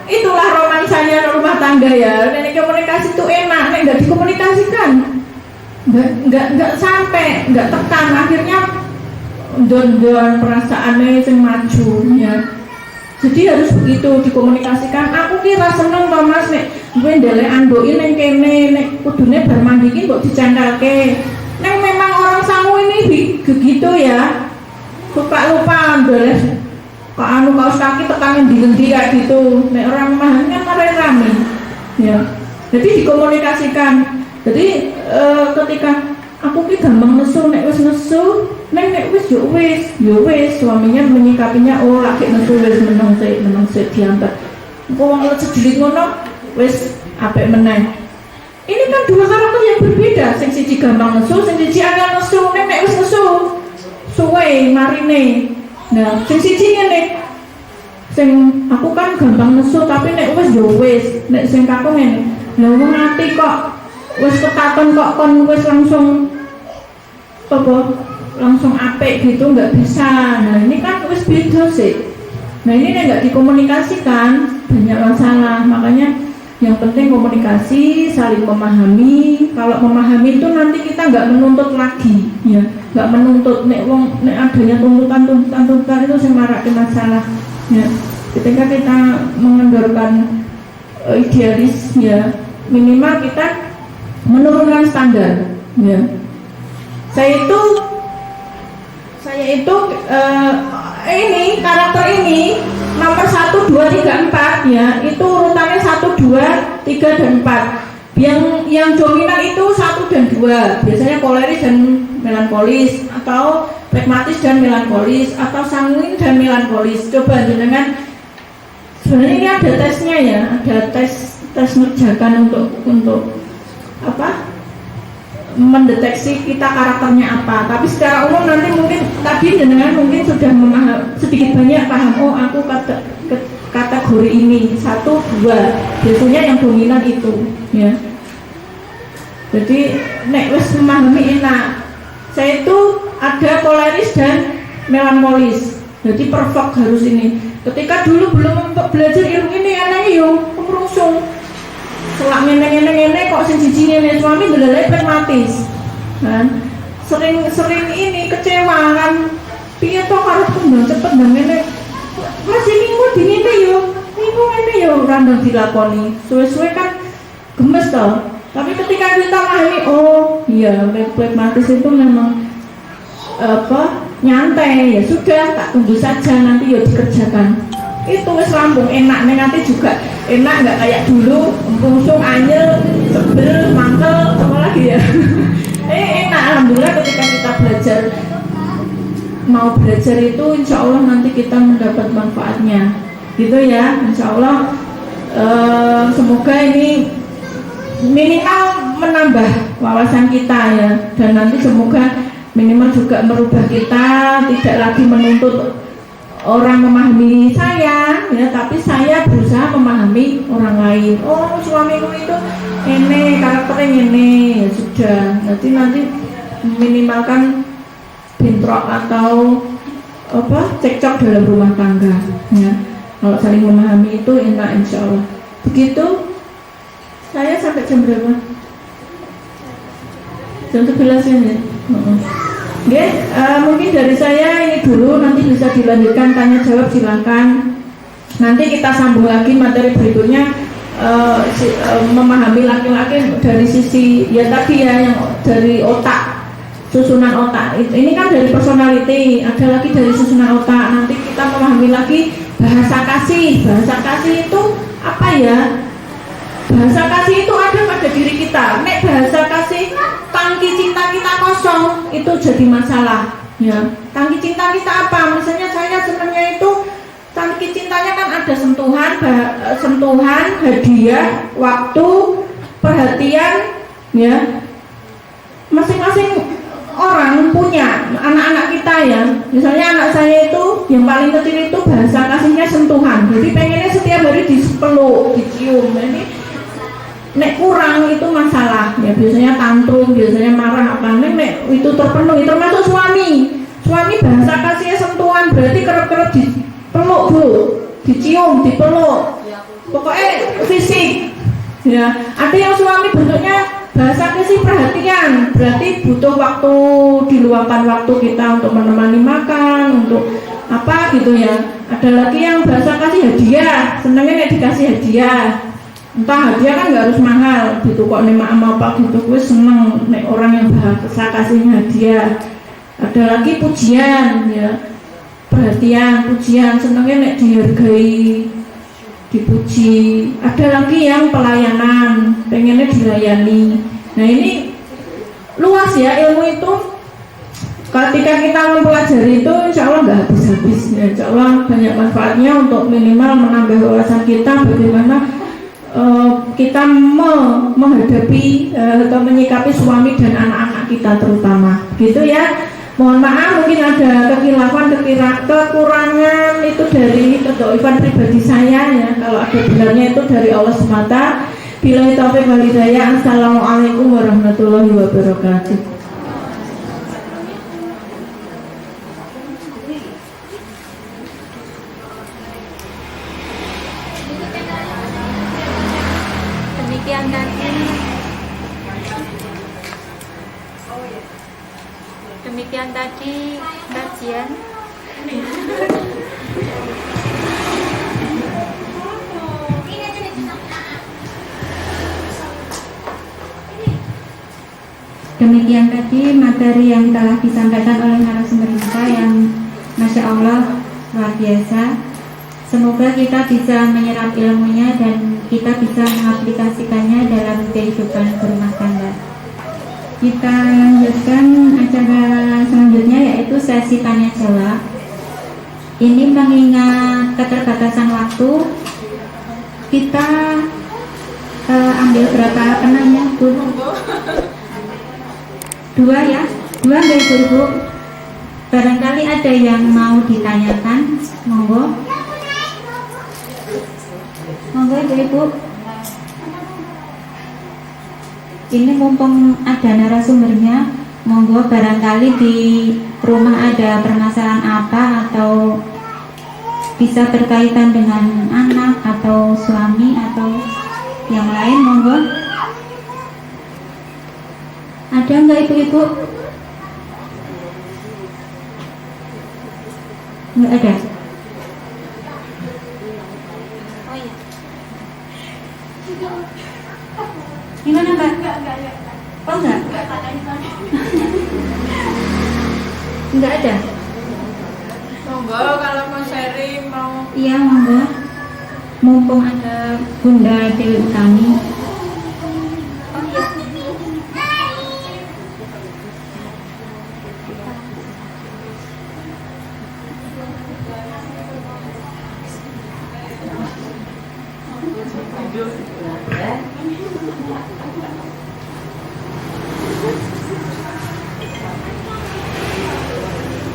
itulah romansanya rumah tangga ya. Nek komunikasi itu enak, nek nggak dikomunikasikan, nggak sampai, nggak tekan, akhirnya don perasaannya yang maju ya. Jadi harus begitu dikomunikasikan. Aku kira seneng to Mas nek kowe ndelek andoki ning kene, nek kudune bar mandi iki mbok dicangkalke. Nek memang orang sangu ini begitu ya. Lupa ndelek kok anu kaos kaki tekan ndi-ndi kayak gitu. Nek orang memahami kan marai rame. Ya. Jadi dikomunikasikan. Jadi ketika aku ki gampang nesu, nek wis nesu, nek wis yo wis, suaminya menyikapinya oh lagi nesu wis meneng sik diantar. Kok wong sejelit ngono wis apik meneh. Ini kan dua karakter yang berbeda, sing siji gampang nesu, sing siji angel nesu, nek wis nesu suwe marine. Nah, sing siji ngene. Sing aku kan gampang nesu tapi nek wis yo wis, nek sing kakung ngene. Lah wong ati kok wis ketaton kok kon wis langsung langsung apik gitu nggak bisa. Nah ini kan wis beda sih. Nah ini nggak dikomunikasikan banyak masalah. Makanya yang penting komunikasi, saling memahami. Kalau memahami itu nanti kita nggak menuntut lagi ya, nggak menuntut nek adanya tuntutan itu yang marake masalah ya. Ketika kita mengendorkan idealis ya, minimal kita menurunkan standar ya. Saya itu ini karakter ini nomor 1, 2, 3, 4 ya, itu urutannya 1, 2, 3, dan 4. Yang dominan itu 1 dan 2. Biasanya koleris dan melankolis, atau pragmatis dan melankolis, atau sanguin dan melankolis. Coba dengan sebenarnya ini ada tesnya ya, ada tes ngerjakan untuk apa? Mendeteksi kita karakternya apa. Tapi secara umum nanti mungkin tadi dengan mungkin sudah sedikit banyak paham. Oh aku kategori ini 1, 2. Biasanya yang dominan itu ya. Jadi nek wis memahami enak. Saya itu ada koleris dan melankolis. Jadi perfect harus ini. Ketika dulu belum belajar ilmu ini anaknya yo merungsung. Selak ngene kok sing siji ngene suami ndelelek pragmatis. Kan sering ini kecewa kan. Piye to karo kembang cepet nang ngene. Mas ini kok ngene yo. Niku ngene yo ora ndang dilakoni. Suwe-suwe kan gemes to. Tapi ketika kita pahami oh iya pragmatis itu memang nyantai ya sudah tak tunggu saja nanti ya dikerjakan. Itu wis rampung enak nanti juga enak nggak kayak dulu langsung anyel sebel mangkel apa lagi ya. Enak alhamdulillah ketika kita mau belajar itu insya Allah nanti kita mendapat manfaatnya gitu ya insya Allah. Semoga ini minimal menambah wawasan kita ya, dan nanti semoga minimal juga merubah kita, tidak lagi menuntut orang memahami saya ya, tapi saya berusaha memahami orang lain. Oh suamiku itu ini karakternya ini ya sudah, nanti minimalkan bentrok atau cekcok dalam rumah tangga ya. Kalau saling memahami itu enak insya Allah. Begitu. Saya sampai jam berapa? Jam 11 ya. Oke, mungkin dari saya ini dulu, nanti bisa dilanjutkan tanya jawab silakan. Nanti kita sambung lagi materi berikutnya, memahami laki-laki dari sisi ya tadi ya, yang dari otak, susunan otak. Ini kan dari personality, ada lagi dari susunan otak. Nanti kita memahami lagi bahasa kasih. Bahasa kasih itu apa ya? Bahasa kasih itu ada pada diri kita. Nek bahasa kasih tangki cinta kita kosong, itu jadi masalah ya. Tangki cinta kita apa? Misalnya saya senangnya itu tangki cintanya kan ada sentuhan, hadiah, waktu, perhatian ya. Masing-masing orang punya, anak-anak kita ya. Misalnya anak saya itu yang paling kecil itu bahasa kasihnya sentuhan. Jadi pengennya setiap hari dipeluk, dicium. Jadi nek kurang itu masalah ya, biasanya tantrum, biasanya marah apa, nek itu terpenuhi, termasuk suami bahasa kasihnya sentuhan, berarti kerap-kerap dipeluk bu, dicium, dipeluk, pokoknya fisik ya. Ada yang suami bentuknya bahasa kasih perhatian, berarti butuh waktu, diluangkan waktu kita untuk menemani makan, untuk apa gitu ya. Ada lagi yang bahasa kasih hadiah, senangnya nek dikasih hadiah, entah hadiah kan nggak harus mahal gitu kok, nek sama apa gitu gue seneng nek orang yang bahasa kasihnya hadiah. Ada lagi pujian ya, perhatian, pujian, senangnya nek dihargai, dipuji. Ada lagi yang pelayanan, pengennya dilayani. Nah ini luas ya ilmu itu. Ketika kita mempelajari itu, insya Allah nggak habis-habis ya. Insya Allah banyak manfaatnya untuk minimal menambah wawasan kita bagaimana kita menghadapi atau menyikapi suami dan anak-anak kita terutama gitu ya. Mohon maaf mungkin ada kekurangan itu dari kedoifan pribadi saya ya. Kalau ada benarnya itu dari Allah semata. Billahi taufiq wal hidayah. Assalamualaikum warahmatullahi wabarakatuh. Demikian tadi kajian. Demikian tadi materi yang telah disampaikan oleh narasumber kita yang Masya Allah luar biasa. Semoga kita bisa menyerap ilmunya dan kita bisa mengaplikasikannya dalam kehidupan berumah tangga. Kita lanjutkan acara selanjutnya yaitu sesi tanya jawab. Ini mengingat keterbatasan waktu, kita ambil berapa penanya, Bu? 2 ya, 2 dari Ibu. Barangkali ada yang mau ditanyakan, monggo. Monggo Ibu. Ini mumpung ada narasumbernya, monggo barangkali di rumah ada permasalahan apa atau bisa berkaitan dengan anak atau suami atau yang lain, monggo. Ada nggak ibu-ibu? Nggak ada. Oh iya. Gimana Mbak? Oh enggak? Enggak ada? Monggo kalau mau sharing, mau. Iya monggo. Mumpung ada Bunda Dewi Utami. Oh iya.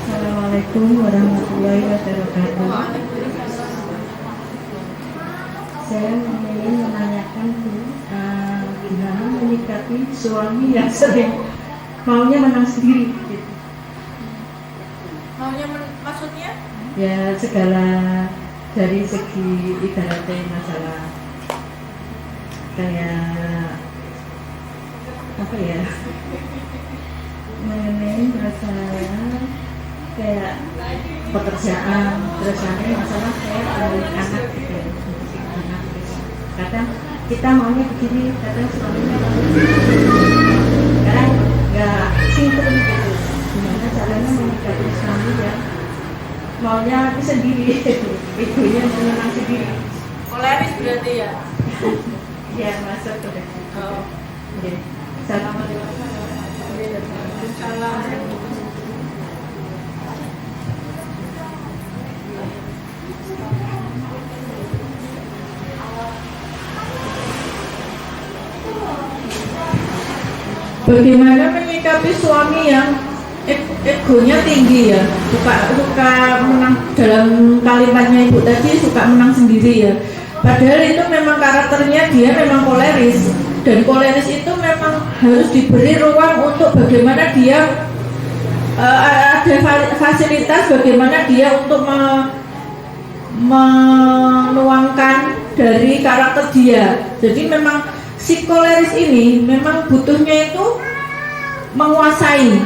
Assalamualaikum warahmatullahi wabarakatuh. Saya ingin menanyakan gimana menyikapi suami yang sering maunya menang sendiri gitu. Maksudnya? Ya segala dari segi ibaratnya masalah kayak apa ya, mengenai masalah kayak pekerjaan, terus nanti masalah kayak anak gitu, anak terus kadang kita maunya begini, kadang suaminya kadang nggak sinkron gitu. Gimana caranya menyikapi suami ya maunya aku sendiri, ibunya menang sendiri. Koleris berarti ya? Ya masuk ke situ. Oh. Oke. Assalamualaikum. Bagaimana menyikapi suami yang egonya tinggi ya, suka menang, dalam kalimatnya ibu tadi suka menang sendiri ya, padahal itu memang karakternya dia memang koleris. dan koleris itu memang harus diberi ruang untuk bagaimana dia ada fasilitas bagaimana dia untuk menuangkan dari karakter dia. Jadi memang si koleris ini memang butuhnya itu menguasai,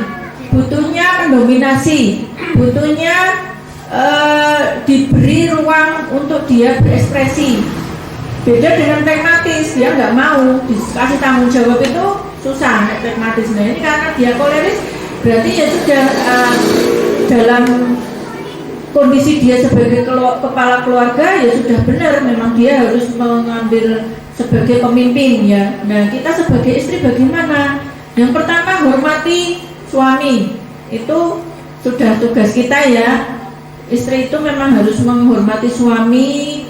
butuhnya mendominasi, butuhnya diberi ruang untuk dia berekspresi. Beda dengan pragmatis, dia nggak mau dikasih tanggung jawab, itu susah pragmatis. Nah ini karena dia koleris, berarti ya sudah dalam kondisi dia sebagai kepala keluarga ya sudah benar, memang dia harus mengambil sebagai pemimpin ya. Nah kita sebagai istri bagaimana? Yang pertama, hormati suami, itu sudah tugas kita ya. Istri itu memang harus menghormati suami.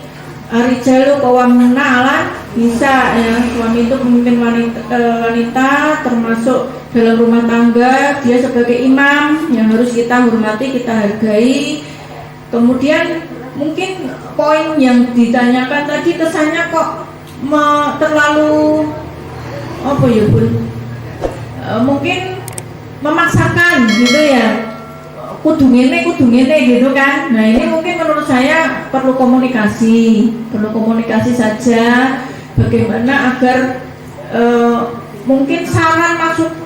Arijalu qawwamuna 'alan nisa ya. Suami itu pemimpin wanita termasuk dalam rumah tangga, dia sebagai imam yang harus kita hormati, kita hargai. Kemudian mungkin poin yang ditanyakan tadi kesannya kok terlalu apa ya Bun? Mungkin memaksakan gitu ya. Kudu ngene gitu kan. Nah ini mungkin menurut saya perlu komunikasi saja bagaimana agar mungkin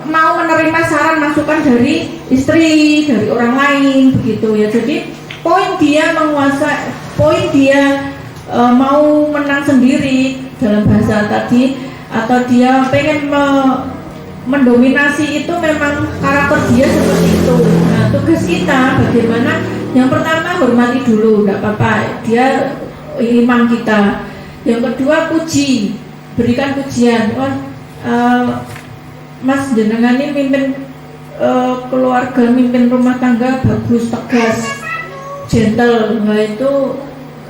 mau menerima saran masukan dari istri, dari orang lain begitu ya. Jadi poin dia menguasai, poin dia mau menang sendiri dalam bahasa tadi, atau dia pengen mendominasi, itu memang karakter dia seperti itu. Nah tugas kita bagaimana, yang pertama hormati dulu, tidak apa-apa, dia imam kita. Yang kedua puji, berikan pujian. Wah Mas jenengan ini mimpin keluarga, mimpin rumah tangga bagus, tegas, gentle. Nah itu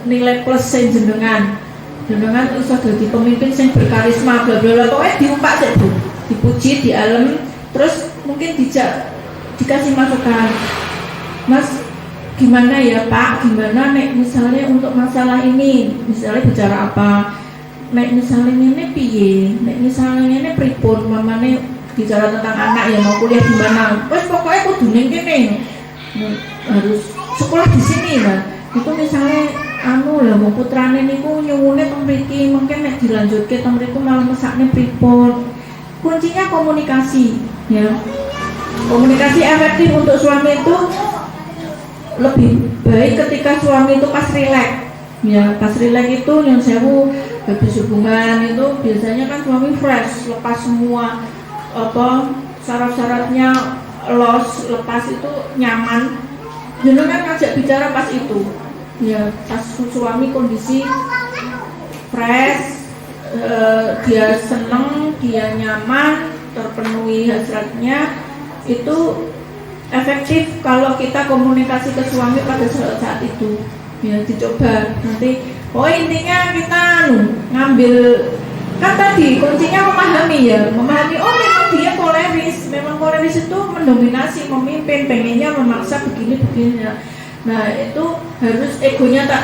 nilai plus saya jenengan bisa jadi pemimpin yang berkarisma, bla bla bla. Pokoknya diumpak sih Bu, dipuji, di alam, terus mungkin dikasih masukan. Mas gimana ya Pak, gimana nek misalnya untuk masalah ini, misalnya bicara apa, nek misalnya ini piye, nek misalnya ini pripun, mamane bicara tentang anak ya, mau kuliah di mana, wes pokoknya kudu ning kene, harus sekolah di sini lah. Itu misalnya lah mau putrane niku nyuwune teng mriki, mungkin nek dilanjutke teng mriku malah mesakne pripun. Kuncinya komunikasi ya. Komunikasi efektif untuk suami itu lebih baik ketika suami itu pas rileks ya. Pas rileks itu yang sewu habis hubungan itu biasanya kan suami fresh, lepas semua syarat-syaratnya, lepas itu nyaman. Jenengan ngajak bicara pas itu ya, pas suami kondisi fresh, dia seneng, dia nyaman, terpenuhi hasratnya, itu efektif kalau kita komunikasi ke suami pada saat itu ya. Dicoba nanti. Intinya kita ngambil, kan tadi kuncinya memahami ya, memahami memang dia koleris, memang koleris itu mendominasi, memimpin, pengennya memaksa begini ya. Nah itu harus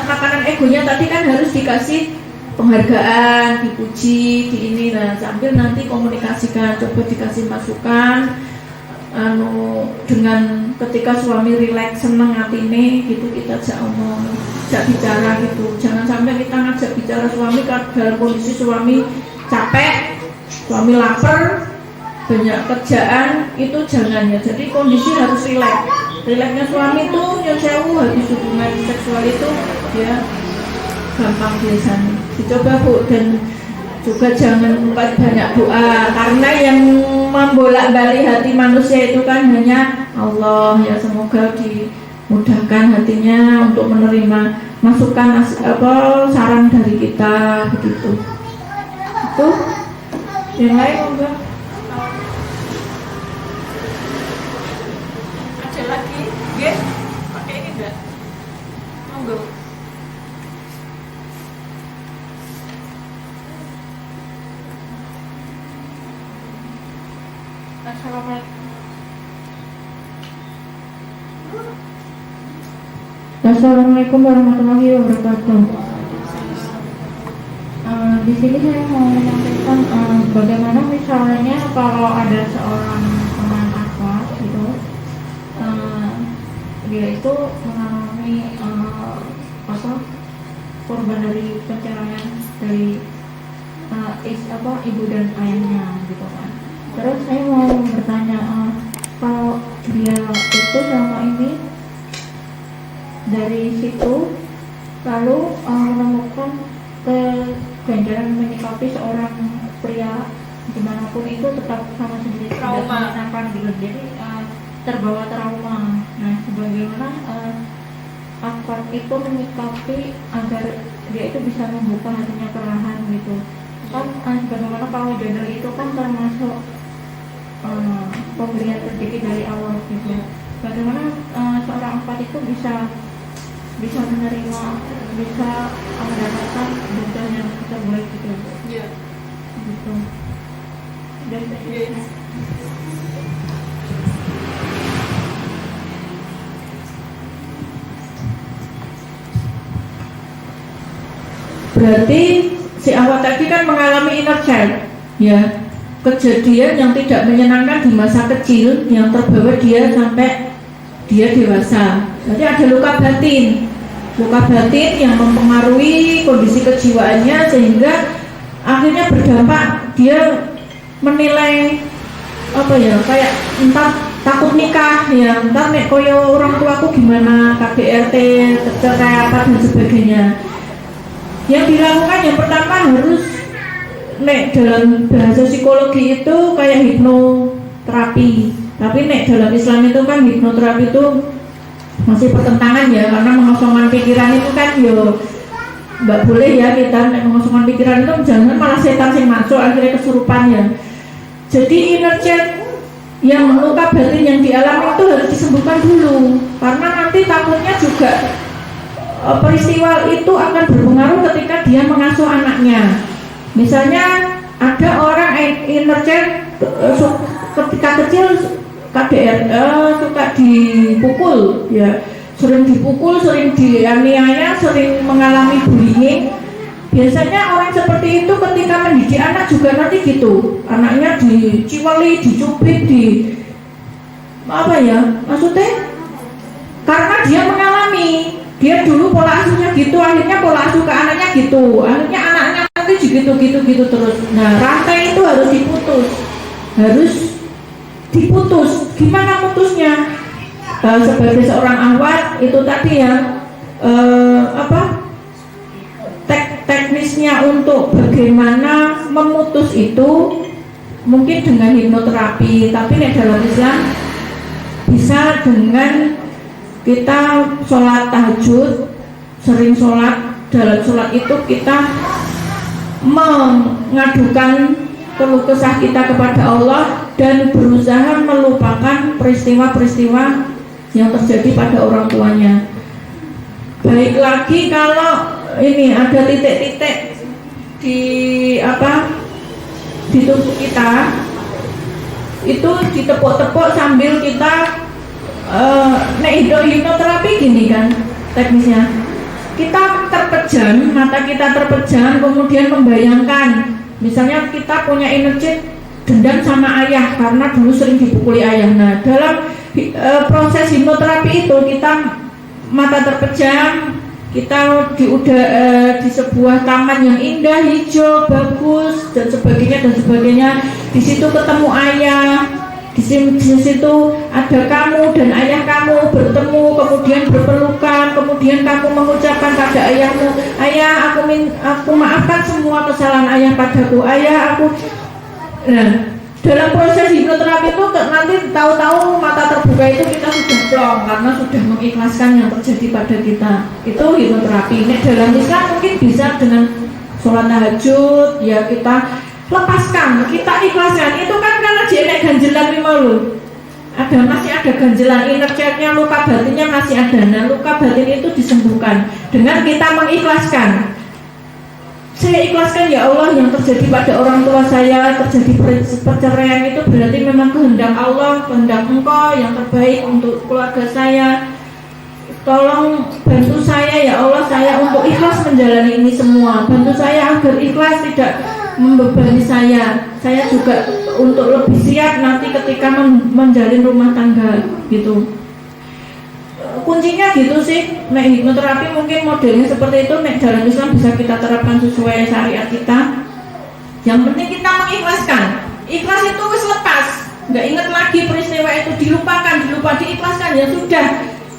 makanan egonya tadi kan harus dikasih penghargaan, dipuji, di ini. Nah sambil nanti komunikasikan, coba dikasih masukan, dengan ketika suami rileks, seneng hatine gitu, kita ajak bicara gitu. Jangan sampai kita ngajak bicara suami dalam kondisi suami capek, suami lapar, banyak kerjaan, itu jangan ya. Jadi kondisi harus rileks. Rileksnya suami itu yang sewu habis hubungan seksual itu ya gampang biasanya. Dicoba Bu, dan juga jangan lupa banyak doa, karena yang membolak-balik hati manusia itu kan hanya Allah ya. Semoga dimudahkan hatinya untuk menerima masukan saran dari kita begitu. Itu yang lain enggak? Ada lagi? Yes. Pakai ini enggak? Monggo. Assalamualaikum warahmatullahi wabarakatuh. Di sini saya mau menyampaikan bagaimana misalnya kalau ada seorang teman akhwat gitu, dia itu mengalami korban dari perceraian dari ibu dan ayahnya gitu kan. Terus saya mau bertanya, kalau dia itu selama ini dari situ lalu menemukan keganjalan menyikapi seorang pria dimanapun itu tetap sama sendiri, tidak Trauma. menyenangkan gitu, jadi terbawa trauma. Nah, bagaimana akhwat itu menyikapi agar dia itu bisa membuka hatinya perlahan gitu kan. Bagaimana kalau jodoh itu kan termasuk pemberian rezeki dari Allah gitu. Bagaimana seorang akhwat itu bisa menerima, bisa mendapatkan jodoh yang terbaik gitu. Iya. Gitu. Dan Iya. Berarti si awak tadi kan mengalami inner child, ya, kejadian yang tidak menyenangkan di masa kecil yang terbawa dia sampai dia dewasa. Jadi ada luka batin yang mempengaruhi kondisi kejiwaannya sehingga akhirnya berdampak dia menilai kayak entar takut nikah, ya entar nek koyo orang tuaku gimana, KDRT, cerai apa dan sebagainya. Yang dilakukan yang pertama harus dalam bahasa psikologi itu kayak hipnoterapi. Tapi dalam Islam itu kan hipnoterapi itu masih pertentangan ya, karena mengosongkan pikiran itu kan nggak boleh ya kita mengosongkan pikiran itu, jangan malah setan yang masuk akhirnya kesurupan ya. Jadi inner child yang luka batin yang dialami itu harus disembuhkan dulu, karena nanti takutnya juga peristiwa itu akan berpengaruh ketika dia mengasuh anaknya. Misalnya ada orang inner child ketika kecil suka dipukul, ya, sering dipukul, sering dianiaya, sering mengalami bullying. Biasanya orang seperti itu ketika mendidik anak juga nanti gitu, anaknya diciwali, dicubit, maksudnya karena dia mengalami. Dia dulu pola asuhnya gitu, akhirnya pola asuh ke anaknya gitu, akhirnya anaknya nanti gitu terus. Nah, rantai itu harus diputus. Gimana putusnya? Sebagai seorang akhwat itu tadi ya, teknisnya untuk bagaimana memutus itu mungkin dengan hipnoterapi, tapi dalam Islam bisa dengan kita sholat tahajud, sering sholat. Dalam sholat itu kita mengadukan keluh kesah kita kepada Allah dan berusaha melupakan peristiwa-peristiwa yang terjadi pada orang tuanya. Baik lagi kalau ini ada titik-titik di tubuh kita, itu ditepuk-tepuk sambil kita hipnoterapi gini kan teknisnya, kita terpejam, mata kita terpejam, kemudian membayangkan misalnya kita punya energi dendam sama ayah karena dulu sering dipukuli ayah. Nah, dalam proses hipnoterapi itu kita mata terpejam, kita di sebuah taman yang indah, hijau, bagus dan sebagainya. Di situ ketemu ayah. Di situ ada kamu dan ayah kamu bertemu, kemudian berpelukan, kemudian kamu mengucapkan pada ayahmu, ayah aku maafkan semua kesalahan ayah padaku, ayah aku. Nah, dalam proses hipnoterapi itu nanti tahu-tahu mata terbuka itu kita sudah plong karena sudah mengikhlaskan yang terjadi pada kita. Itu hipnoterapi. Dalam Islam mungkin bisa dengan sholat tahajud, ya kita lepaskan, kita ikhlaskan. Itu kan karena dia naik ganjelan malu. Masih ada ganjelan inner child-nya, luka batinnya masih ada. Nah, luka batin itu disembuhkan dengan kita mengikhlaskan. Saya ikhlaskan ya Allah yang terjadi pada orang tua saya, terjadi perceraian itu berarti memang kehendak Allah, kehendak Engkau yang terbaik untuk keluarga saya. tolong bantu saya ya Allah, saya untuk ikhlas menjalani ini semua. Bantu saya agar ikhlas, tidak membebani saya juga untuk lebih siap nanti ketika menjalin rumah tangga gitu. Kuncinya gitu sih. Nek hipnoterapi mungkin modelnya seperti itu, nek jalan Islam bisa kita terapkan sesuai syariat kita. Yang penting kita mengikhlaskan. Ikhlas itu wis lepas, nggak ingat lagi peristiwa itu, dilupakan, diikhlaskan. Ya sudah,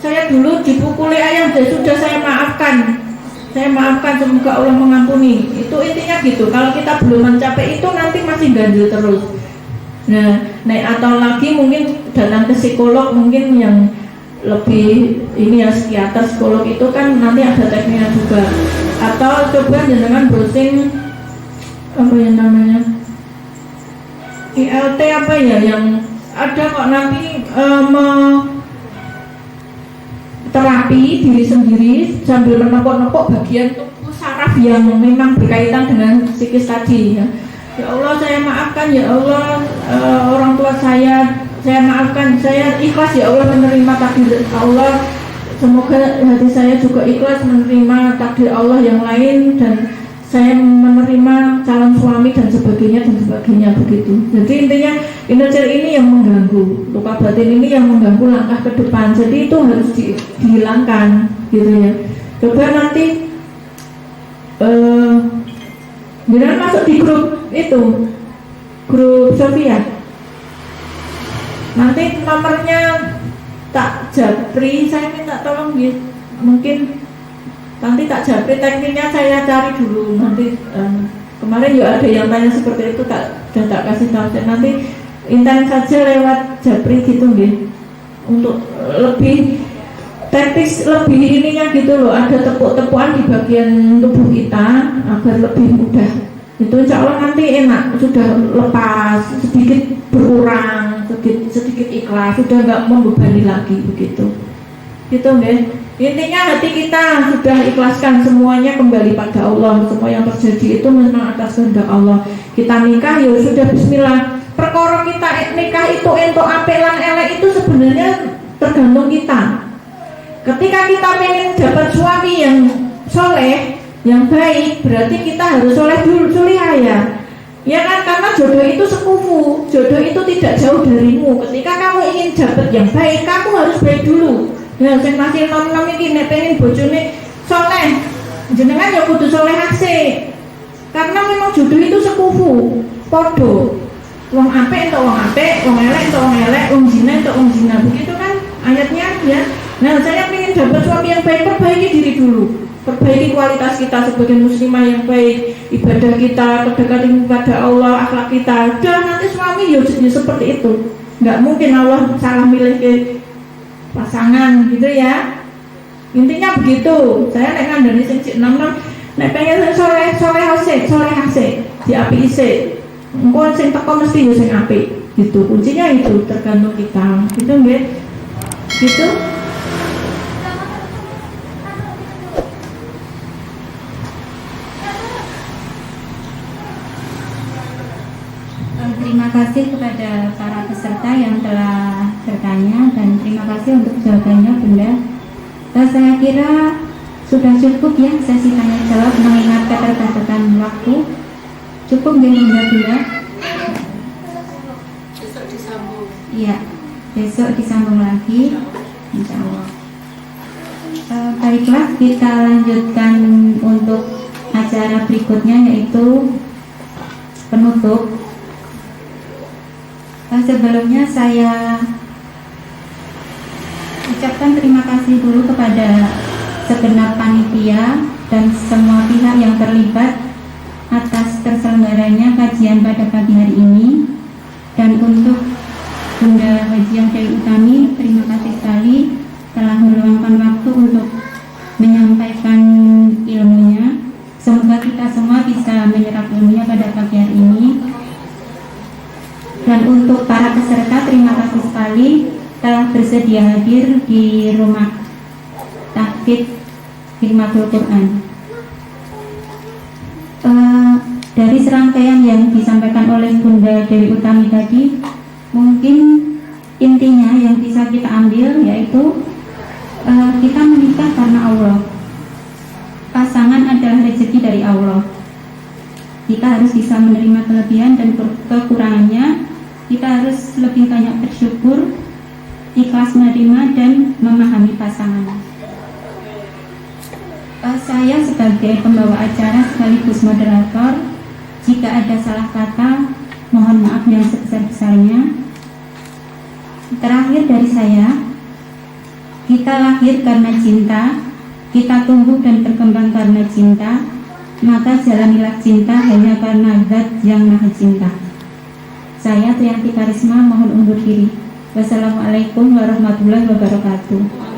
saya dulu dipukuli ayah, ya sudah saya maafkan, semoga Allah mengampuni. Itu intinya gitu. Kalau kita belum mencapai itu nanti masih ganjil terus. Nah, atau lagi mungkin datang ke psikolog, mungkin yang lebih ini ya, psikiater, psikolog itu kan nanti ada tekniknya juga. Atau coba jangan browsing apa yang namanya ILT apa ya, yang ada kok nanti terapi diri sendiri sambil menepuk-nepuk bagian tubuh saraf yang memang berkaitan dengan psikis tadi ya. Ya Allah saya maafkan ya Allah, orang tua saya maafkan, saya ikhlas ya Allah menerima takdir Allah, semoga hati saya juga ikhlas menerima takdir Allah yang lain, dan saya menerima calon suami dan sebagainya begitu. Jadi intinya inercer ini yang mengganggu, luka batin ini yang mengganggu langkah ke depan. Jadi itu harus dihilangkan gitu ya. Coba nanti jangan masuk di grup itu, grup Sofia. Nanti nomornya tak japri, saya minta tolong gitu. Mungkin nanti tak japri tekniknya, saya cari dulu nanti. Kemarin juga ada yang tanya seperti itu, tak kasih tahu. Nanti intan saja lewat japri gitu gitu, untuk lebih teknis, lebih ininya gitu loh. Ada tepuk-tepukan di bagian tubuh kita agar lebih mudah. Itu insya Allah nanti enak, sudah lepas, sedikit berkurang, sedikit ikhlas, sudah nggak membebani lagi begitu. Gitu deh. Intinya hati kita sudah ikhlaskan semuanya kembali pada Allah. Semua yang terjadi itu memang atas kehendak Allah. Kita nikah ya sudah bismillah. Perkara kita nikah itu entuk apik lan elek itu sebenarnya tergantung kita. Ketika kita pengen dapat suami yang soleh, yang baik, berarti kita harus soleh dulu, sulihah ya. Ya kan, karena jodoh itu sekufu, jodoh itu tidak jauh darimu. Ketika kamu ingin dapat yang baik, kamu harus baik dulu. Ya, sing masih nom-nom iki nek pengen bojone soleh, jenengan ya kudu soleh asik. Karena memang jodoh itu sekufu, podo. Wong apik entuk wong apik, wong elek entuk wong elek, wong zina entuk wong zina. Begitu kan ayatnya ya. Nah, saya ingin dapat suami yang baik, perbaiki diri dulu. Perbaiki kualitas kita sebagai muslimah yang baik, ibadah kita, kedekatan kepada Allah, akhlak kita. Udah nanti suami ya seperti itu. Nggak mungkin Allah salah milih ke pasangan gitu ya. Intinya begitu. Saya nek ngandani sing sik nom-nom, nek pengen soleh hasik, diapiki sik. Engko sing teko mesti yo sing apik. Gitu. Kuncinya itu tergantung kita. Gitu nggih. Gitu. Terima kasih kepada para peserta yang telah bertanya, dan terima kasih untuk jawabannya Bunda. Saya kira sudah cukup ya sesi tanya jawab mengingat keterbatasan waktu. Cukup Bunda. Besok disambung. Iya, besok disambung lagi, insya Allah. Baiklah, kita lanjutkan untuk acara berikutnya, yaitu penutup. Sebelumnya saya ucapkan terima kasih dulu kepada segenap panitia dan semua pihak yang terlibat atas terselenggaranya kajian pada pagi hari ini. Dan untuk Bunda Haji yang Dewi Utami, terima kasih sekali telah meluangkan waktu untuk menyampaikan ilmunya. Semoga kita semua bisa menyerap ilmunya pada pagi hari ini. Dan untuk para peserta, terima kasih sekali telah bersedia hadir di rumah tahfidz Hikmatul Quran. Dari serangkaian yang disampaikan oleh Bunda Dewi Utami tadi, mungkin intinya yang bisa kita ambil yaitu kita Kita harus bisa menerima kelebihan dan kekurangannya. Kita harus lebih banyak bersyukur, ikhlas menerima dan memahami pasangan. Saya sebagai pembawa acara sekaligus moderator, jika ada salah kata, mohon maaf yang sebesar-besarnya. Terakhir dari saya, kita lahir karena cinta, kita tumbuh dan berkembang karena cinta, maka jalanilah cinta hanya karena Zat yang Maha Cinta. Saya Triyanti Karisma mohon undur diri. Wassalamualaikum warahmatullahi wabarakatuh.